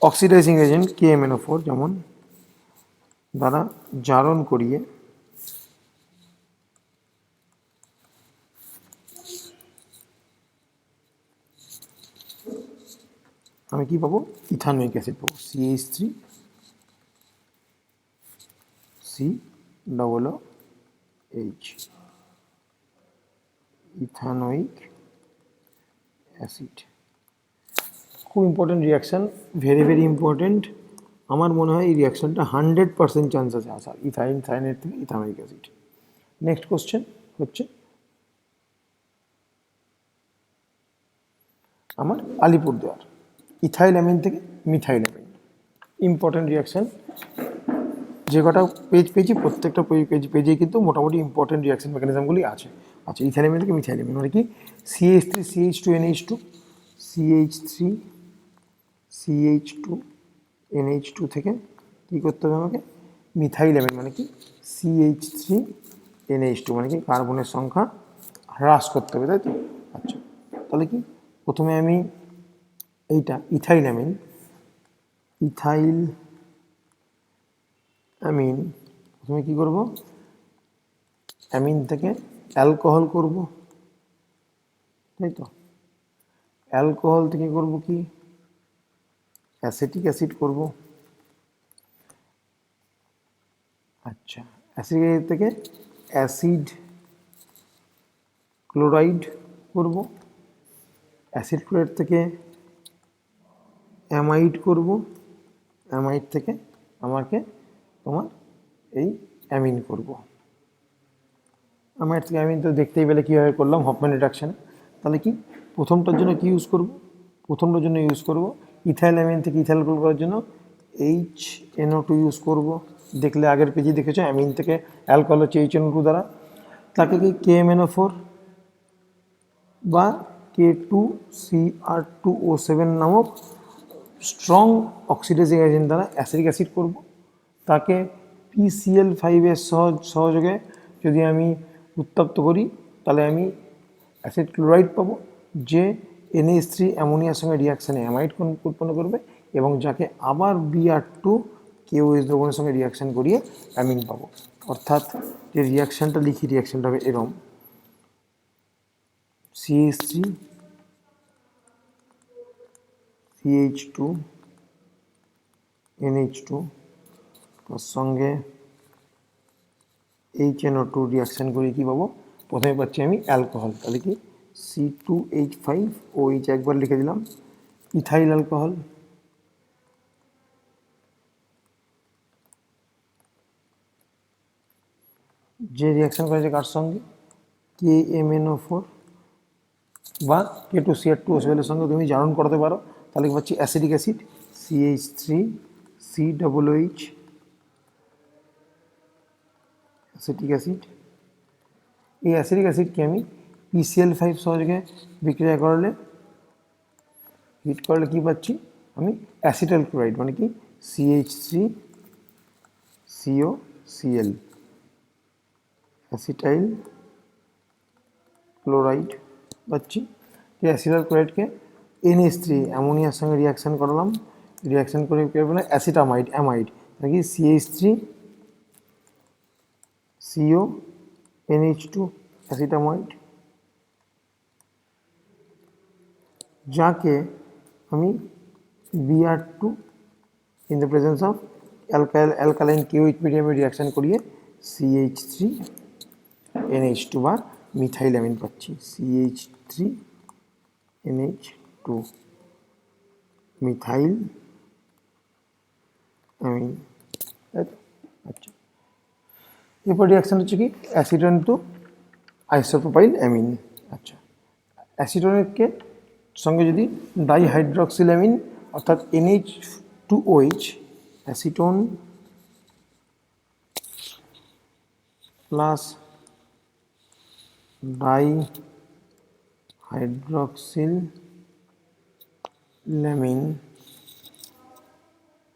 অক্সিডাইজিং এজেন্ট KMNO4 যেমন দ্বারা জারণ করিয়ে আমি কি পাবো, ইথানোয়িক অ্যাসিড পাবো, CH3COOH, ইথানোয়িক অ্যাসিড। খুব important reaction, very very important. আমার মনে হয় এই রিয়াকশানটা 100% চান্স আছে আসার, ইথাইন সাইনের থেকে ইথানোয়িক অ্যাসিড। নেক্সট কোশ্চেন হচ্ছে আমার আলিপুরদুয়ার, ইথাইল অ্যামিন থেকে মিথাইল অ্যামিন। ইম্পর্টেন্ট রিয়াকশান, যে কটা পেজ পেয়েছি প্রত্যেকটা পেজে কিন্তু মোটামুটি ইম্পর্টেন্ট রিয়াকশন মেকানিজমগুলি আছে। আচ্ছা, ইথাইল অ্যামিন থেকে মিথাইল অ্যামিন মানে কি, CH3CH2NH2, CH3CH2NH2 থেকে কী করতে হবে আমাকে, মিথাইল অ্যামিন মানে কি CH3NH2 মানে কি কার্বনের সংখ্যা হ্রাস করতে হবে, তাই তো। আচ্ছা, তাহলে কি প্রথমে আমি এইটা ইথাইল অ্যামিন প্রথমে কি করব, অ্যামিন থেকে অ্যালকোহল করব, তাই তো। অ্যালকোহল থেকে করব কি, অ্যাসিটিক অ্যাসিড করব। আচ্ছা, অ্যাসিড থেকে অ্যাসিড ক্লোরাইড করব, অ্যাসিড ক্লোরাইড থেকে অ্যামাইড করব, অ্যামাইড থেকে তোমার এই অ্যামিন করব। অ্যামাইড থেকে অ্যামিন তো দেখতেই পেলে কীভাবে করলাম হফম্যান রিডাকশানে। তাহলে কি প্রথমটার জন্য কি ইউজ করব, প্রথমটার জন্য ইউজ করব ইথাইল অ্যামিন থেকে ইথাইল করার জন্য HNO2 ইউজ করব। দেখলে আগের পেজে দেখেছো অ্যামিন থেকে অ্যালকোহল হচ্ছে HNO2 দ্বারা, তাকে কি KMNO4 বা K2CR2O7 নামক স্ট্রং অক্সিডাইজিং এজেন্ট দ্বারা অ্যাসিডিক অ্যাসিড করব। তাকে PCl5 সহযোগে যদি আমি উত্তপ্ত করি তাহলে আমি অ্যাসিড ক্লোরাইড পাবো, যে NH3 অ্যামোনিয়ার সঙ্গে রিয়াকশানে অ্যামাইড উৎপন্ন করবে এবং যাকে আবার Br2 KOH দ্রবণের সঙ্গে রিয়াকশান করিয়ে অ্যামিন পাবো। অর্থাৎ যে রিয়াকশানটা লিখি, রিয়াকশানটা হবে এরম, CH3 CH2 NH2 তার সঙ্গে HNO2 রিয়াকশান করে কী পাবো, প্রথমে পাচ্ছি আমি অ্যালকোহল, তাহলে কি C2H5OH একবার লিখে দিলাম, ইথাইল অ্যালকোহল। যে রিয়াকশান করেছে কার সঙ্গে, KMNO4 বা K2CR2O7 এর সঙ্গে তুমি জারণ করাতে পারো, তাহলে পাচ্ছি acidic acid CH3COOH, acetic acid. এই অ্যাসিডিক অ্যাসিডকে আমি PCl5 সহযোগে বিক্রিয়া করলে, হিট করলে কী পাচ্ছি আমি, অ্যাসিটাইল ক্লোরাইড মানে কি CH3COCl, অ্যাসিটাইল ক্লোরাইড পাচ্ছি। এই অ্যাসিটাইল ক্লোরাইডকে NH3 অ্যামোনিয়ার সঙ্গে রিয়াকশান করালাম, রিয়াকশান করে কী হবে না, অ্যামাইড নাকি CH3CONH2 অ্যাসিটামাইড, যাকে আমি Br2 in the presence of alkaline KOH মিডিয়ামে রিয়াকশান করিয়ে CH3 NH2 বা মিথাইল অ্যামিন পাচ্ছি, CH3 NH2 মিথাইল অ্যামিন। আচ্ছা, এরপর রিয়াকশান হচ্ছে কি অ্যাসিটন টু আইসোপ্রোপাইল অ্যামিন। আচ্ছা, অ্যাসিটনের সঙ্গে যদি ডাইহাইড্রক্সিল অ্যামিন অর্থাৎ NH2OH, অ্যাসিটোন প্লাস ডাইহাইড্রক্সিল অ্যামিন,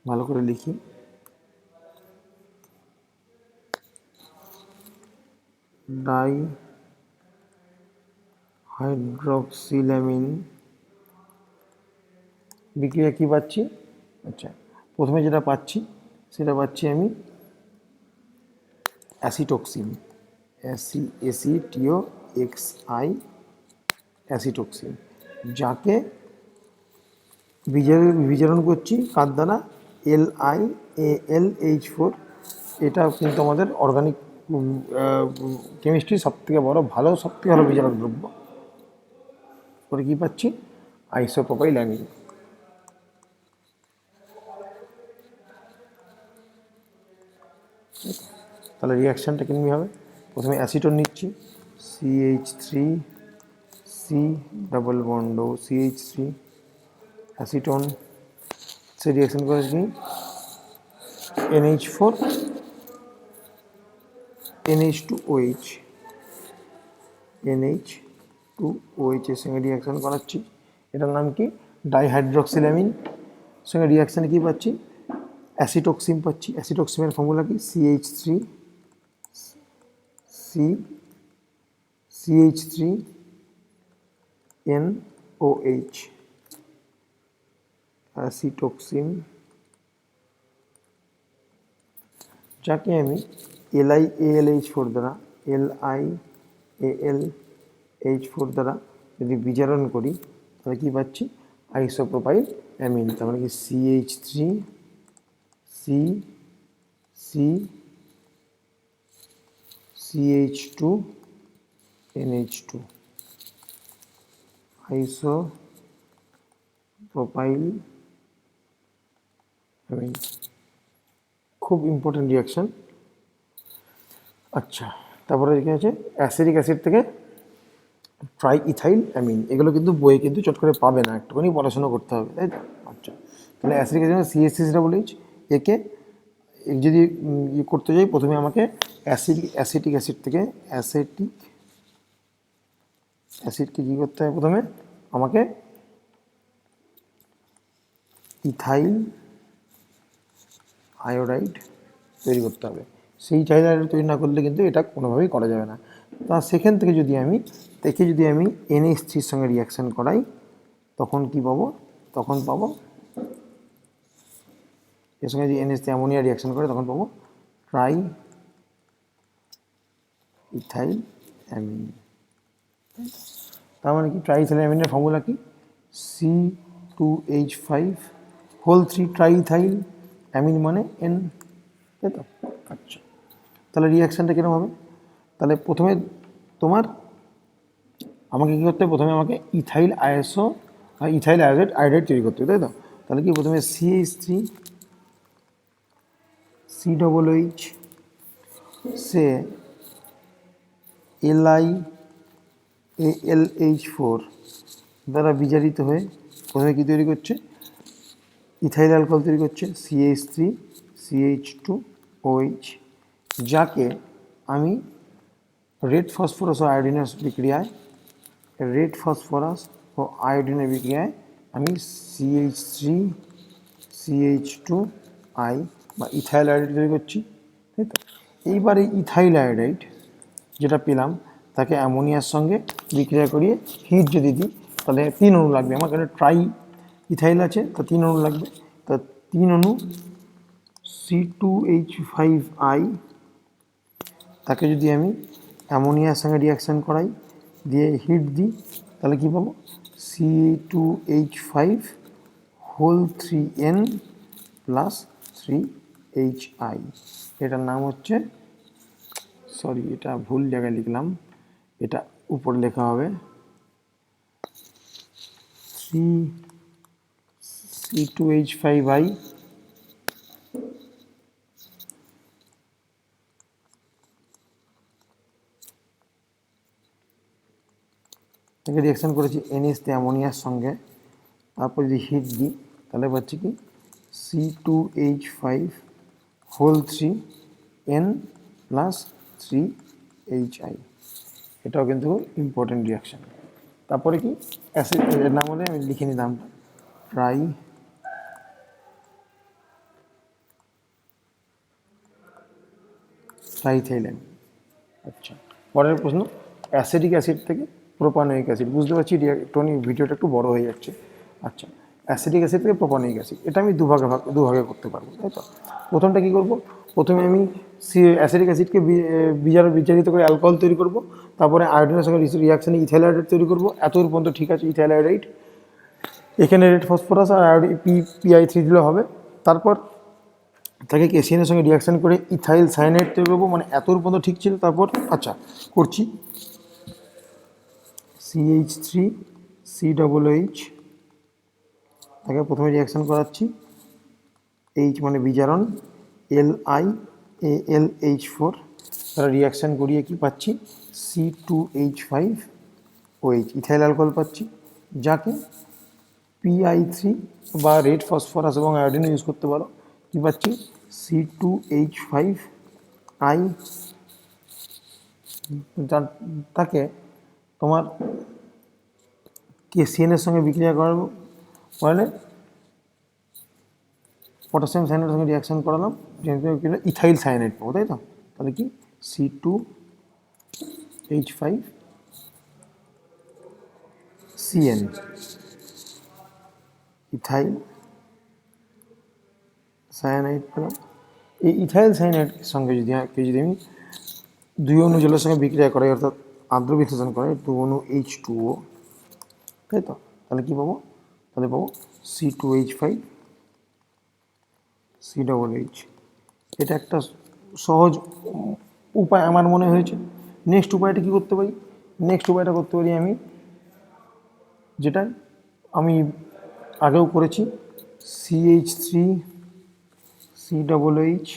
ভালো করে লিখি, ডাইহাইড্রক্সিলামিন বিক্রিয়া কি পাচ্ছি? আচ্ছা, প্রথমে যেটা পাচ্ছি সেটা পাচ্ছি আমি অ্যাসিটক্সিন, ACTOXI অ্যাসিটক্সিন, যাকে বিজারণ করছি কার দ্বারা? LiAlH4। এটা কিন্তু আমাদের অর্গানিক কেমিস্ট্রির সবথেকে বড় ভালো সবথেকে ভালো বিজারক দ্রব্য। করে কী পাচ্ছি? Isopropyl amine. তাহলে রিয়াকশানটা কেমনি হবে? প্রথমে অ্যাসিটোন নিচ্ছি, CH3C double bond CH3 acetone, সে রিয়াকশান করে কি NH4 NH2OH, NH2OH এর সঙ্গে রিয়াকশান করাচ্ছি। এটার নাম কি? ডাইহাইড্রক্সিলামিন। সঙ্গে রিয়াকশানে কী পাচ্ছি? অ্যাসিটক্সিন পাচ্ছি। অ্যাসিটক্সিনের ফর্মুলা কি? CH3NOH, অ্যাসিটক্সিন, যাকে আমি LiAlH4 দ্বারা LiAlH4 দ্বারা যদি বিজারণ করি তাহলে কী পাচ্ছি? Isopropyl amine. তার মানে কি CH3CCCH2NH2 আইসোপ্রোপাইল অ্যামিন। খুব ইম্পর্টেন্ট রিয়াকশান। আচ্ছা, তারপরে কি আছে? অ্যাসিডিক অ্যাসিড থেকে ট্রাই ইথাইল অ্যামিন। এগুলো কিন্তু বইয়ে কিন্তু চট করে পাবে না, একটুখানি পড়াশোনা করতে হবে, তাই তো? আচ্ছা, তাহলে অ্যাসিডিক অ্যাসিড CH6OH, একে যদি ইয়ে করতে যাই প্রথমে আমাকে অ্যাসিটিক অ্যাসিড থেকে অ্যাসিডকে কী করতে হবে? প্রথমে আমাকে ইথাইল আয়োডাইড তৈরি করতে হবে। সেই ইথাইল আয়োডাইড তৈরি না করলে কিন্তু এটা কোনোভাবেই করা যাবে না। তা সেখান থেকে যদি আমি NH3-র সঙ্গে রিয়াকশান করাই তখন কি পাবো? তখন পাবো এর সঙ্গে যদি NH3 অ্যামোনিয়া রিয়াকশান করে তখন পাবো ট্রাই ইথাইল অ্যামিন। তার মানে কি? ট্রাই ইথাইল অ্যামিনের ফর্মুলা কি? C2H5 ট্রাই ইথাইল অ্যামিন মানে N, তাই তো? আচ্ছা, তাহলে রিয়াকশানটা কীরকম হবে? তাহলে প্রথমে আমাকে কী করতে হবে? প্রথমে আমাকে ইথাইল আয়োডাইড তৈরি করতে হবে, তাই তো? তাহলে কি প্রথমে CH3COOH সে LiAlH4 দ্বারা বিজারিত হয়ে প্রথমে কী তৈরি করছে? ইথাইল অ্যালকোহল তৈরি করছে, CH3CH2OH, যাকে আমি রেড ফসফরাস ও আয়োডিনের বিক্রিয়ায় আমি CH3CH2I বা ইথাইল আয়োডাইড তৈরি করছি, তাই তো? এইবার এই ইথাইল আয়োডাইড যেটা পেলাম তাকে অ্যামোনিয়ার সঙ্গে বিক্রিয়া করিয়ে হিট যদি দিই তাহলে 3 অণু লাগবে আমার, কারণে ট্রাই ইথাইল আছে তো 3 অণু লাগবে। তা 3 অণু C2H5I, তাকে যদি আমি অ্যামোনিয়ার সঙ্গে রিয়াকশান করাই দিয়ে হিট দিই তাহলে কী পাবো? C2H5 3N+3HI। এটার নাম হচ্ছে সরি এটা ভুল জায়গায় লিখলাম, এটা উপরে লেখা হবে 3C2H5i থেকে রিয়াকশান করেছি NH তে অ্যামোনিয়ার সঙ্গে, তারপর যদি হিট দিই তাহলে পাচ্ছি কি C2H5 whole 3 N plus 3HI। এটাও কিন্তু ইম্পর্টেন্ট রিয়াকশান। তারপরে কি অ্যাসিড, এর নাম হলে আমি লিখে নিই নামটা, ট্রাইথাইলেন। আচ্ছা, পরের প্রশ্ন, অ্যাসিডিক অ্যাসিড থেকে প্রোপানোয়িক অ্যাসিড। বুঝতে পারছি টনি ভিডিওটা একটু বড় হয়ে যাচ্ছে। আচ্ছা, অ্যাসিডিক অ্যাসিড থেকে প্রোপানোয়িক অ্যাসিড, এটা আমি দুভাগে করতে পারবো, তাই তো। প্রথমটা কী করবো, প্রথমে আমি অ্যাসিডিক অ্যাসিডকে বিজারিত করে অ্যালকোহল তৈরি করব, তারপরে আয়োডিনের সঙ্গে রিয়াকশানে ইথাইল আয়োডাইড তৈরি করব। এতদূর পর্যন্ত ঠিক আছে, ইথাইল আয়োডাইড, এখানে রেড ফসফরাস আর PI3 দিলে হবে। তারপর তাকে কেসিএনের সঙ্গে রিয়াকশান করে ইথাইল সায়ানাইড তৈরি করবো, মানে এতদূর পর্যন্ত ঠিক ছিল। তারপর আচ্ছা করছি CH3COOH, তাকে প্রথমে রিয়াকশান করাচ্ছি, H মানে বিজারণ, LiAlH4, তারা রিয়াকশান করিয়ে কি পাচ্ছি C2H5OH, ইথাইল অ্যালকোহল পাচ্ছি, যাকে PI3 বা রেড ফসফরাস এবং আয়োডিন ইউজ করতে পারো। কী পাচ্ছি C2H5I, তাকে তোমার KCN-এর সঙ্গে বিক্রিয়া করালে পটাশিয়াম সায়ানাইডের সঙ্গে রিয়াকশান করালাম, ইথাইল সায়ানাইড পাবো, তাই তো। তাহলে কি C2H5CN, ইথাইল সায়ানাইড পেলাম। এই ইথাইল সায়ানাইডের সঙ্গে যদি আমি 2 অণু জলের সঙ্গে বিক্রিয়া করাই, অর্থাৎ আদ্র বিশ্লেষণ করাই, 2 অণু H2O, তাই তো। তাহলে কী পাবো, তাহলে পাবো C2H5COOH। এটা একটা সহজ উপায় আমার মনে হয়েছে। নেক্সট উপায়টা কী করতে পারি, নেক্সট উপায়টা করতে পারি আমি, যেটা আমি আগেও করেছি, CH3COOH,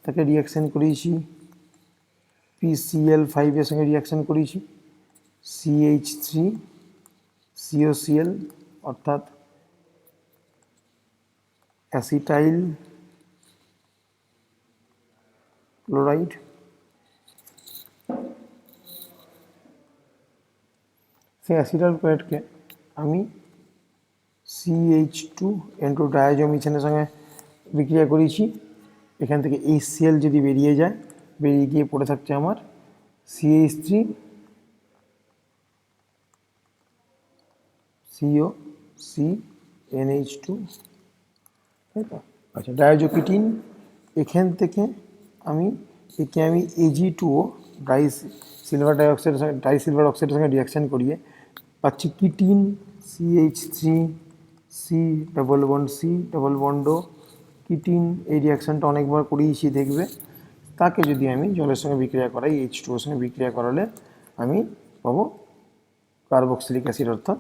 তাকে রিয়াকশান করিয়েছি PCl5 এর সঙ্গে রিয়াকশান করিয়েছি CH3COCl, অর্থাৎ অ্যাসিটাইল ক্লোরাইড। সেই অ্যাসিটাইল ক্লোরাইডকে আমি CH2N2 ডায়াজোমিথেনের সঙ্গে বিক্রিয়া করিয়েছি। এখান থেকে HCl যদি বেরিয়ে যায়, বেরিয়ে গিয়ে পড়ে থাকছে আমার CH3COCNH2, তাই তো। আচ্ছা, ডায়াজোকিটিন, এখান থেকে আমি Ag2O সিলভার ডাইঅক্সাইডের সঙ্গে সিলভার অক্সাইডের সঙ্গে রিয়াকশান করিয়ে পাচ্ছি কিটিন CH3C++C কিটিন। এই রিয়াকশানটা অনেকবার করিয়েছি, দেখবে। তাকে যদি আমি জলের সঙ্গে বিক্রিয়া করাই, H2O সঙ্গে বিক্রিয়া করালে আমি পাবো কার্বক্সিলিক অ্যাসিড, অর্থাৎ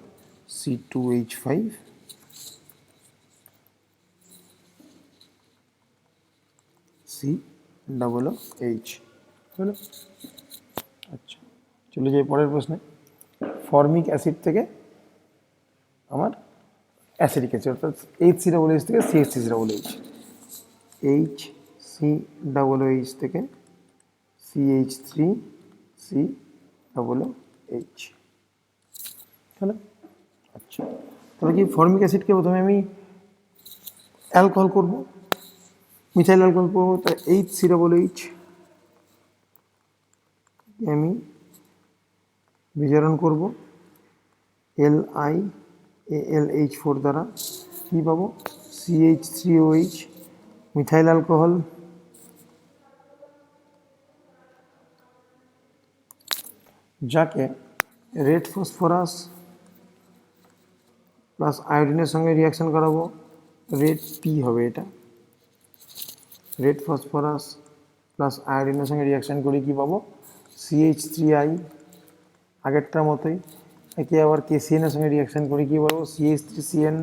C2H5COOH হলো। আচ্ছা, চলে যাই পরের প্রশ্নে। ফর্মিক অ্যাসিড থেকে আমার অ্যাসিডিক অ্যাসিড, অর্থাৎ HCOOH থেকে CH3COOH, HCOOH থেকে CH3COOH, তাহলে আচ্ছা, তাহলে কি ফর্মিক অ্যাসিডকে প্রথমে আমি অ্যালকোহল করবো, মিথাইল অ্যালকোহল করবো, তাই HCOOH আমি বিজারণ করব LiAlH4 দ্বারা। কী পাবো CH3OH, মিথাইল অ্যালকোহল, যাকে রেড ফসফরাস প্লাস আয়োডিনের সঙ্গে রিয়াকশান করাবো, রেড পি হবে এটা, রেড ফসফরাস প্লাস আয়োডিনের সঙ্গে রিয়াকশান করে কী পাবো, CH3I, আগেরটার মতোই। একে আবার KCN এর সঙ্গে রিয়াকশান করে কী পাবো, CH3CN।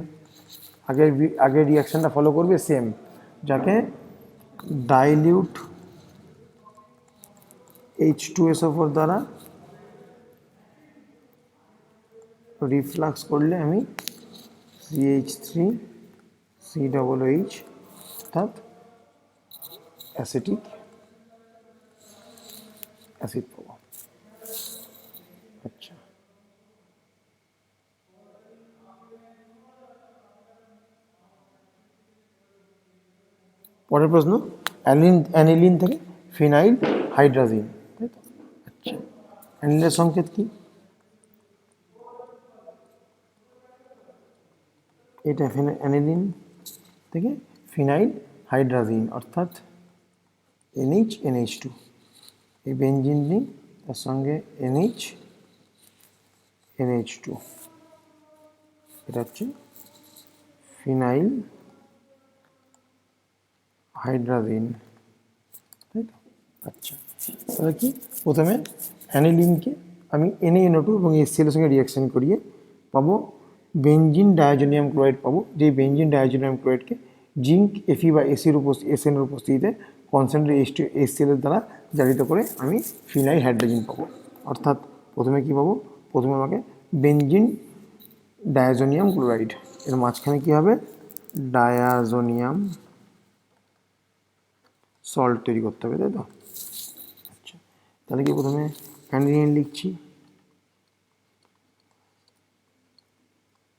আগের রিয়াকশানটা ফলো করবে সেম, যাকে ডাইলিউট H2SO4 দ্বারা রিফ্লাক্স করলে আমি CH3COOH অর্থাৎ অ্যাসিটিক অ্যাসিড পাবো। আচ্ছা, পরের প্রশ্ন, অ্যানিলিন থেকে ফিনাইল হাইড্রাজিন, তাই তো? আচ্ছা, অ্যানিলের সংকেত কি? এটা অ্যানিলিন থেকে ফিনাইল হাইড্রাজিন অর্থাৎ NH এই বেঞ্জিন রিং, তার সঙ্গে NH2, এটা হচ্ছে ফিনাইল হাইড্রাজিন, তাই তো? আচ্ছা, তাহলে কি, প্রথমে অ্যানিলিনকে আমি NaNO2 এবং HCl এর সঙ্গে রিয়াকশান করিয়ে পাবো বেঞ্জিন ডায়াজোনিয়াম ক্লোরাইড পাবো, যে বেঞ্জিন ডায়াজোনিয়াম ক্লোরাইডকে জিঙ্ক Fe বা SN এর উপস্থিতিতে কনসেন্ট্রেট HCl এর দ্বারা জারিত করে আমি ফিনাইল হাইড্রোজেন পাবো। অর্থাৎ প্রথমে কি পাবো, প্রথমে আমাকে বেঞ্জিন ডায়াজোনিয়াম ক্লোরাইড, এর মাঝখানে কী হবে, ডায়াজোনিয়াম সল্ট তৈরি করতে হবে, তাই তো? আচ্ছা, তাহলে কি প্রথমে অ্যানিলিন লিখছি,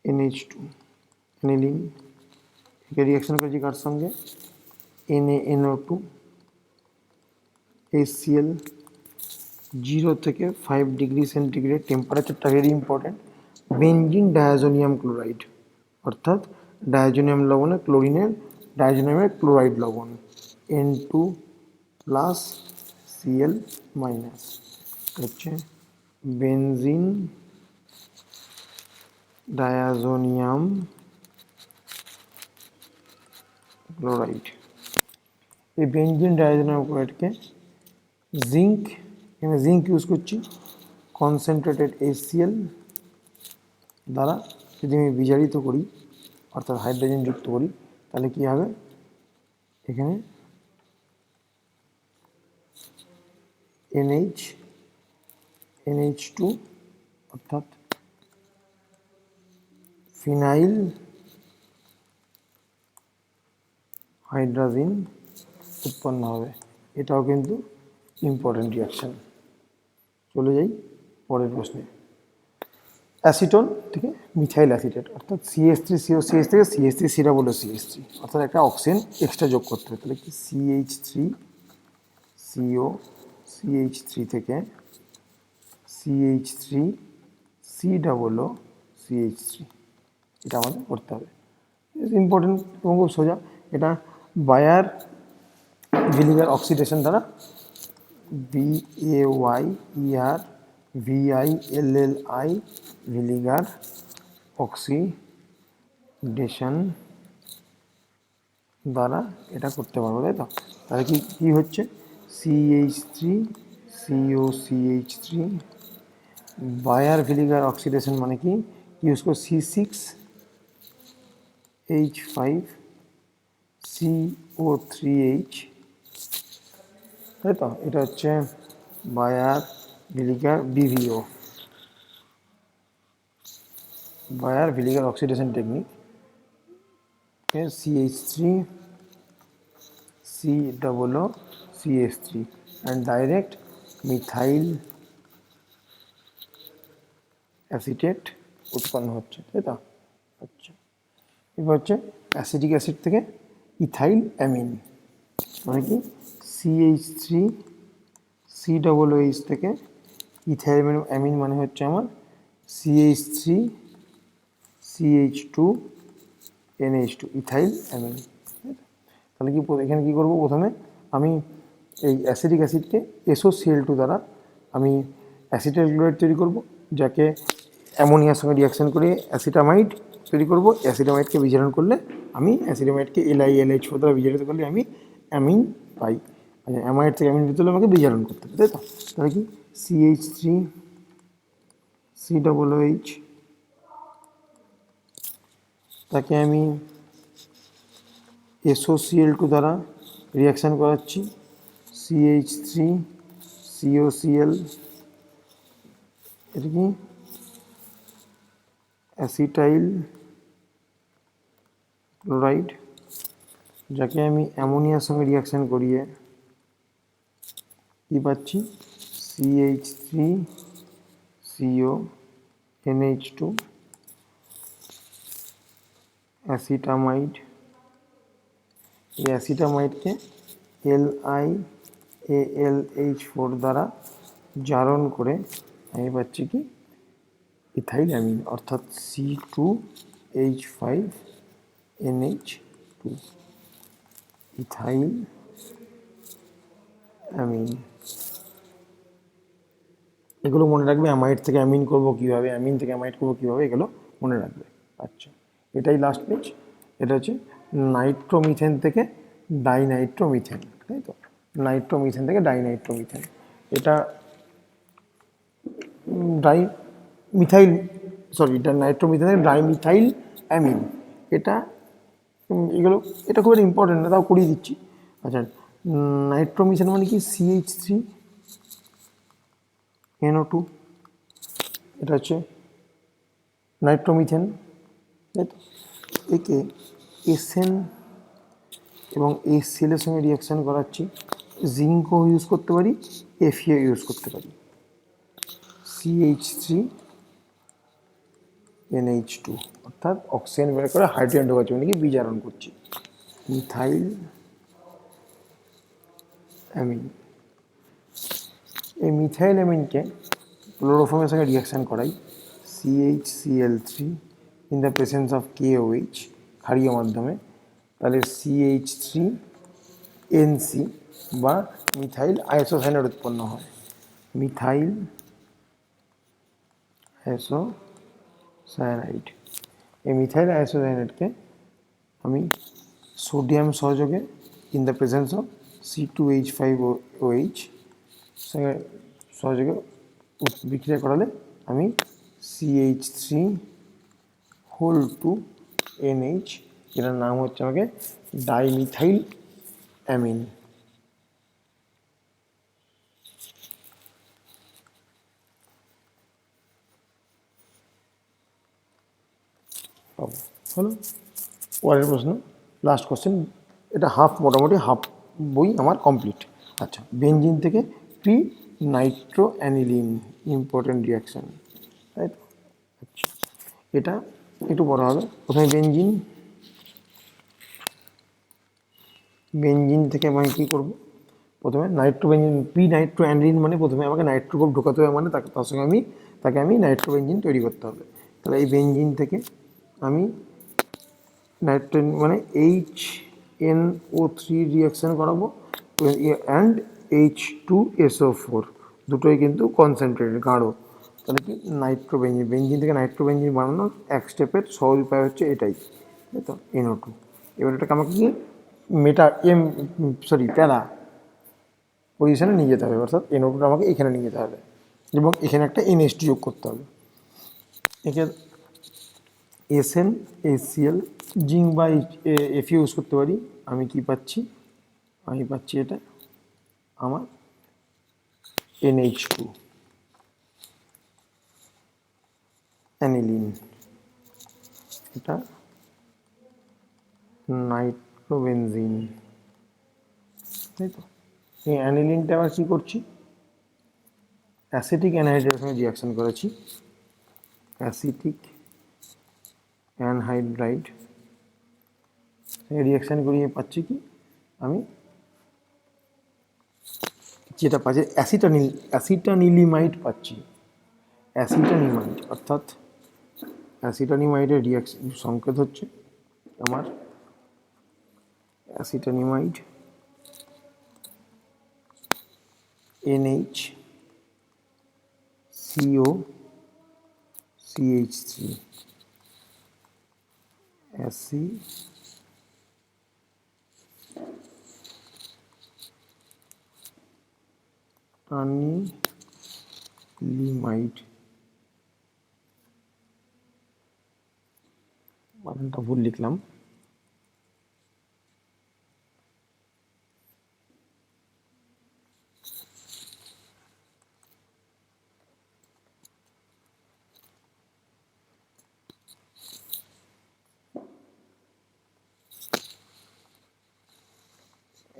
NH2, অ্যানিলিন, একে রিয়াকশান করেছি কার সঙ্গে, NaNO2, HCl, 0 থেকে 5 ডিগ্রি সেন্টিগ্রেড, টেম্পারেচারটা very important, benzene diazonium chloride অর্থাৎ ডায়াজোনিয়াম লবণে ক্লোরিনের ডায়াজোনিয়ামের ক্লোরাইড লবণ, N2 প্লাস Cl মাইনাস, হচ্ছে বেনজিন ডায়াজোনিয়াম ক্লোরাইড। এই বেনজিন ডায়াজোনিয়াম ক্লোরাইডকে জিঙ্ক, এখানে জিঙ্ক ইউজ করছি, কনসেন্ট্রেটেড HCl দ্বারা যদি আমি বিজারিত করি অর্থাৎ হাইড্রোজেন যুক্ত করি, তাহলে কি হবে, এখানে NH2 অর্থাৎ ফিনাইল হাইড্রোজেন উৎপন্ন হবে। এটাও কিন্তু ইম্পর্টেন্ট রিয়াকশান। চলে যাই পরের প্রশ্নে, অ্যাসিটন থেকে মিথাইল অ্যাসিটেট অর্থাৎ CH3COCH থেকে CH3COCH অর্থাৎ একটা অক্সিজেন এক্সট্রা যোগ করতে হবে, তাহলে কি CH3COCH3 থেকে CH3COOCH3, এটা আমাদের করতে হবে, ইম্পর্টেন্ট এবং খুব সোজা। এটা বায়ার ভিলিগার অক্সিডেশন দ্বারা BAYERVILLI ভিলিগার অক্সিডেশন দ্বারা এটা করতে পারবো, তাই তো? তাহলে কি হচ্ছে, CH3COCH3 বায়ার ভিলিগার অক্সিডেশন মানে কি, ইউজ করো C6H5CO3H, তাই তো? এটা হচ্ছে Baeyer Villiger BVO, Baeyer Villiger oxidation technique, CH3COOCH3 and direct methyl acetate উৎপন্ন হচ্ছে, তাই তো? আচ্ছা, এবার হচ্ছে অ্যাসিটিক অ্যাসিড থেকে ইথাইল অ্যামিন, মানে কি CH3COOH থেকে ইথাইল অ্যামিন মানে হচ্ছে আমার CH3CH2NH2 ইথাইল অ্যামিন। তাহলে কি এখানে কি করব, প্রথমে আমি এই অ্যাসিটিক অ্যাসিডকে SOCl2 দ্বারা আমি অ্যাসিটাইল ক্লোরাইড তৈরি করব, যাকে অ্যামোনিয়ার সঙ্গে রিয়াকশান করে অ্যাসিটামাইড তৈরি করব। অ্যাসিটামাইডকে বিজারণ করলে আমি অ্যাসিটামাইডকে LiLH4 দ্বারা বিজারিত করলে আমি অ্যামিন পাই। আচ্ছা অ্যামাইড থেকে অ্যামিন পেতে হলে আমাকে বিজারণ করতে হবে, তাই তো? তাহলে কি CH3 COOH, তাকে আমি SOCl2 দ্বারা রিয়াকশান করাচ্ছি, CH3 COCl, এটা কি অ্যাসিটাইল ক্লোরাইড, যাকে আমি অ্যামোনিয়ার সঙ্গে রিয়াকশান করিয়ে কী পাচ্ছি, CH3CONH2 অ্যাসিটামাইড। এই অ্যাসিটামাইডকে LiAlH4 দ্বারা জারণ করে আমি পাচ্ছি কি ইথাইল অ্যামিন, অর্থাৎ C2H5NH2 ইথাইল অ্যামিন। এগুলো মনে রাখবে, অ্যামাইড থেকে অ্যামিন করবো কীভাবে, অ্যামিন থেকে অ্যামাইড করবো কীভাবে, এগুলো মনে রাখবে। আচ্ছা এটাই লাস্ট পেজ। এটা হচ্ছে নাইট্রোমিথেন থেকে ডাইনাইট্রোমিথেন, তাই তো? নাইট্রোমিথেন থেকে ডাইনাইট্রোমিথেন, এটা ডাই মিথাইল, সরি এটা নাইট্রোমিথেন থেকে ডাইমিথাইল অ্যামিন। এটা এগুলো এটা খুব ইম্পর্টেন্ট না, তাও করিয়ে দিচ্ছি। আচ্ছা নাইট্রোমিথেন মানে কি CH3NO2, এটা হচ্ছে নাইট্রোমিথেন, তাই তো? একে এসএন এবং HCl এর সঙ্গে রিয়াকশান করাচ্ছি, জিঙ্কও ইউজ করতে পারি, FeO ইউজ করতে পারি, CH3NH2, অর্থাৎ অক্সিজেন বের করে হাইড্রোজেন ঢোকাচ্ছি, মানে কি বিজারণ করছি, মিথাইল অ্যামিন। এই মিথাইল অ্যামিনকে ক্লোরোফর্মের সঙ্গে রিয়াকশান করাই, CHCl3 in the presence of KOH, ক্ষারীয় মাধ্যমে, তাহলে CH3NC বা মিথাইল আইসোসায়ানাইড উৎপন্ন হয়, মিথাইল আইসোসায়ানাইড। এই মিথাইল আইসোসায়ানাইডকে আমি সোডিয়াম সহযোগে in the presence of C2H5OH সঙ্গে সহযোগে বিক্রিয়া করালে আমি CH3(2NH), যেটার নাম হচ্ছে আমাকে ডাইমিথাইল অ্যামিন পাবো। হলো পরের প্রশ্ন, লাস্ট কোশ্চেন, এটা হাফ, মোটামুটি হাফ বই আমার কমপ্লিট। আচ্ছা বেনজিন থেকে pre Nitro aniline, important reaction, তাই তো? আচ্ছা এটা একটু বড় হবে। প্রথমে বেনজিন থেকে আমি কী করবো, প্রথমে নাইট্রোবেনজিন, প্রি নাইট্রো অ্যানিলিন মানে প্রথমে আমাকে নাইট্রো গ্রুপ ঢোকাতে হবে, মানে তার সঙ্গে তাকে আমি নাইট্রোবেনজিন তৈরি করতে হবে। তাহলে এই বেনজিন থেকে আমি নাইট্রোজেন মানে HNO3 রিয়াকশান করাবো, অ্যান্ড H2SO4, দুটোই কিন্তু কনসেন্ট্রেটেড, গাঢ়। তাহলে কি নাইট্রোবেনজিন, বেনজিন থেকে নাইট্রোবেনজিন বানানোর এক স্টেপের সহজ উপায় হচ্ছে এটাই, তাই তো? NO2। এবার এটাকে আমাকে কি প্যারা পজিশনে নিয়ে যেতে হবে, অর্থাৎ NO2টা আমাকে এখানে নিয়ে যেতে হবে এবং এখানে একটা NH2 যোগ করতে হবে। একে SN HCl, জিঙ্ক বা FeO ইউজ করতে পারি। আমি কি পাচ্ছি, আমি পাচ্ছি এটা আমার NH2 অ্যানিলিন, এটা নাইট্রোবেনজিন, তাই তো? এই অ্যানিলিনটা আবার কী করছি, অ্যাসিটিক অ্যানহাইড্রাইডের সঙ্গে রিয়াকশান করেছি, অ্যাসিটিক অ্যানহাইড্রাইড রিয়াকশান করিয়ে পাচ্ছি কি, আমি যেটা পাচ্ছি অ্যাসিটানিলিমাইড পাচ্ছি, অ্যাসিটানিমাইড, অর্থাৎ অ্যাসিটানিমাইডের রিয়াকশন সংকেত হচ্ছে আমার অ্যাসিটানিমাইড NHCOCH3, অ্যানিলিমাইড, বানানটা ভুল লিখলাম,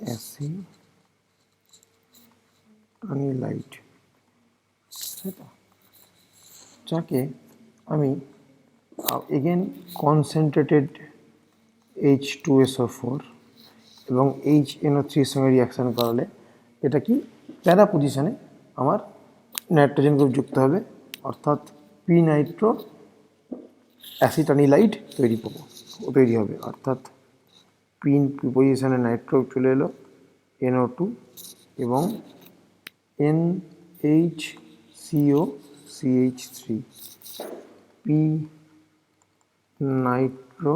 অ্যাসিটানিলাইড, যাকে আমি এগেন কনসেন্ট্রেটেড H2SO4 এবং HNO3 সঙ্গে রিয়াকশান করালে এটা কি প্যারা পজিশানে আমার নাইট্রোজেন গ্রুপ যুক্ত হবে, অর্থাৎ পি নাইট্রো অ্যাসিটানিলাইড তৈরি হবে, অর্থাৎ পি পজিশানে নাইট্রো চলে এলো, NO2 এবং NHCOCH3, পি নাইট্রো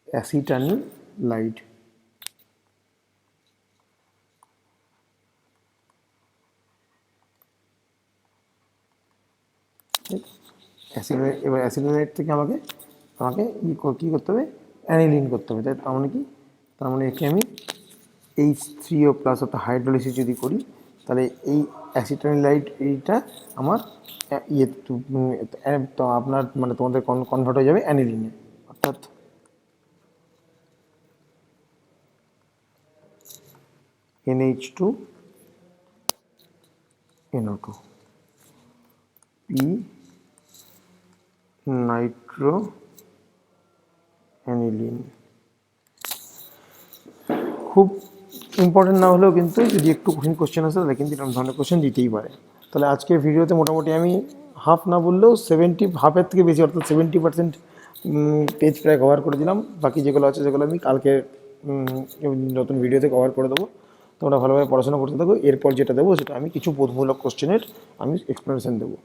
অ্যাসিটানিলাইড। এবার অ্যাসিটানিলাইড থেকে আমাকে কী করতে হবে, অ্যানিলিন করতে হবে। তার মানে কি, তার মানে একে আমি H3O প্লাস অর্থাৎ হাইড্রোলিসিস যদি করি, তাহলে এই অ্যাসিটানিলাইড এইটা আমার তো আপনার মানে তোমাদের কনভার্ট হয়ে যাবে অ্যানিলিনে, অর্থাৎ NH2NO2 পি নাইট্রো অ্যানিলিন। খুব ইম্পর্টেন্ট না হলেও কিন্তু যদি একটু কঠিন কোশ্চেন আসে তাহলে কিন্তু এরকম ধরনের কোশ্চেন দিতেই পারে। তাহলে আজকের ভিডিওতে মোটামুটি আমি হাফ না বললেও হাফের থেকে বেশি অর্থাৎ 70% পেজ প্রায় কভার করে দিলাম। বাকি যেগুলো আছে সেগুলো আমি কালকে নতুন ভিডিওতে কভার করে দেবো। তোমরা ভালোভাবে পড়াশোনা করতে থাকো। এরপর যেটা দেবো সেটা আমি কিছু বোধমূলক কোশ্চেনের আমি এক্সপ্লেনেশন দেবো।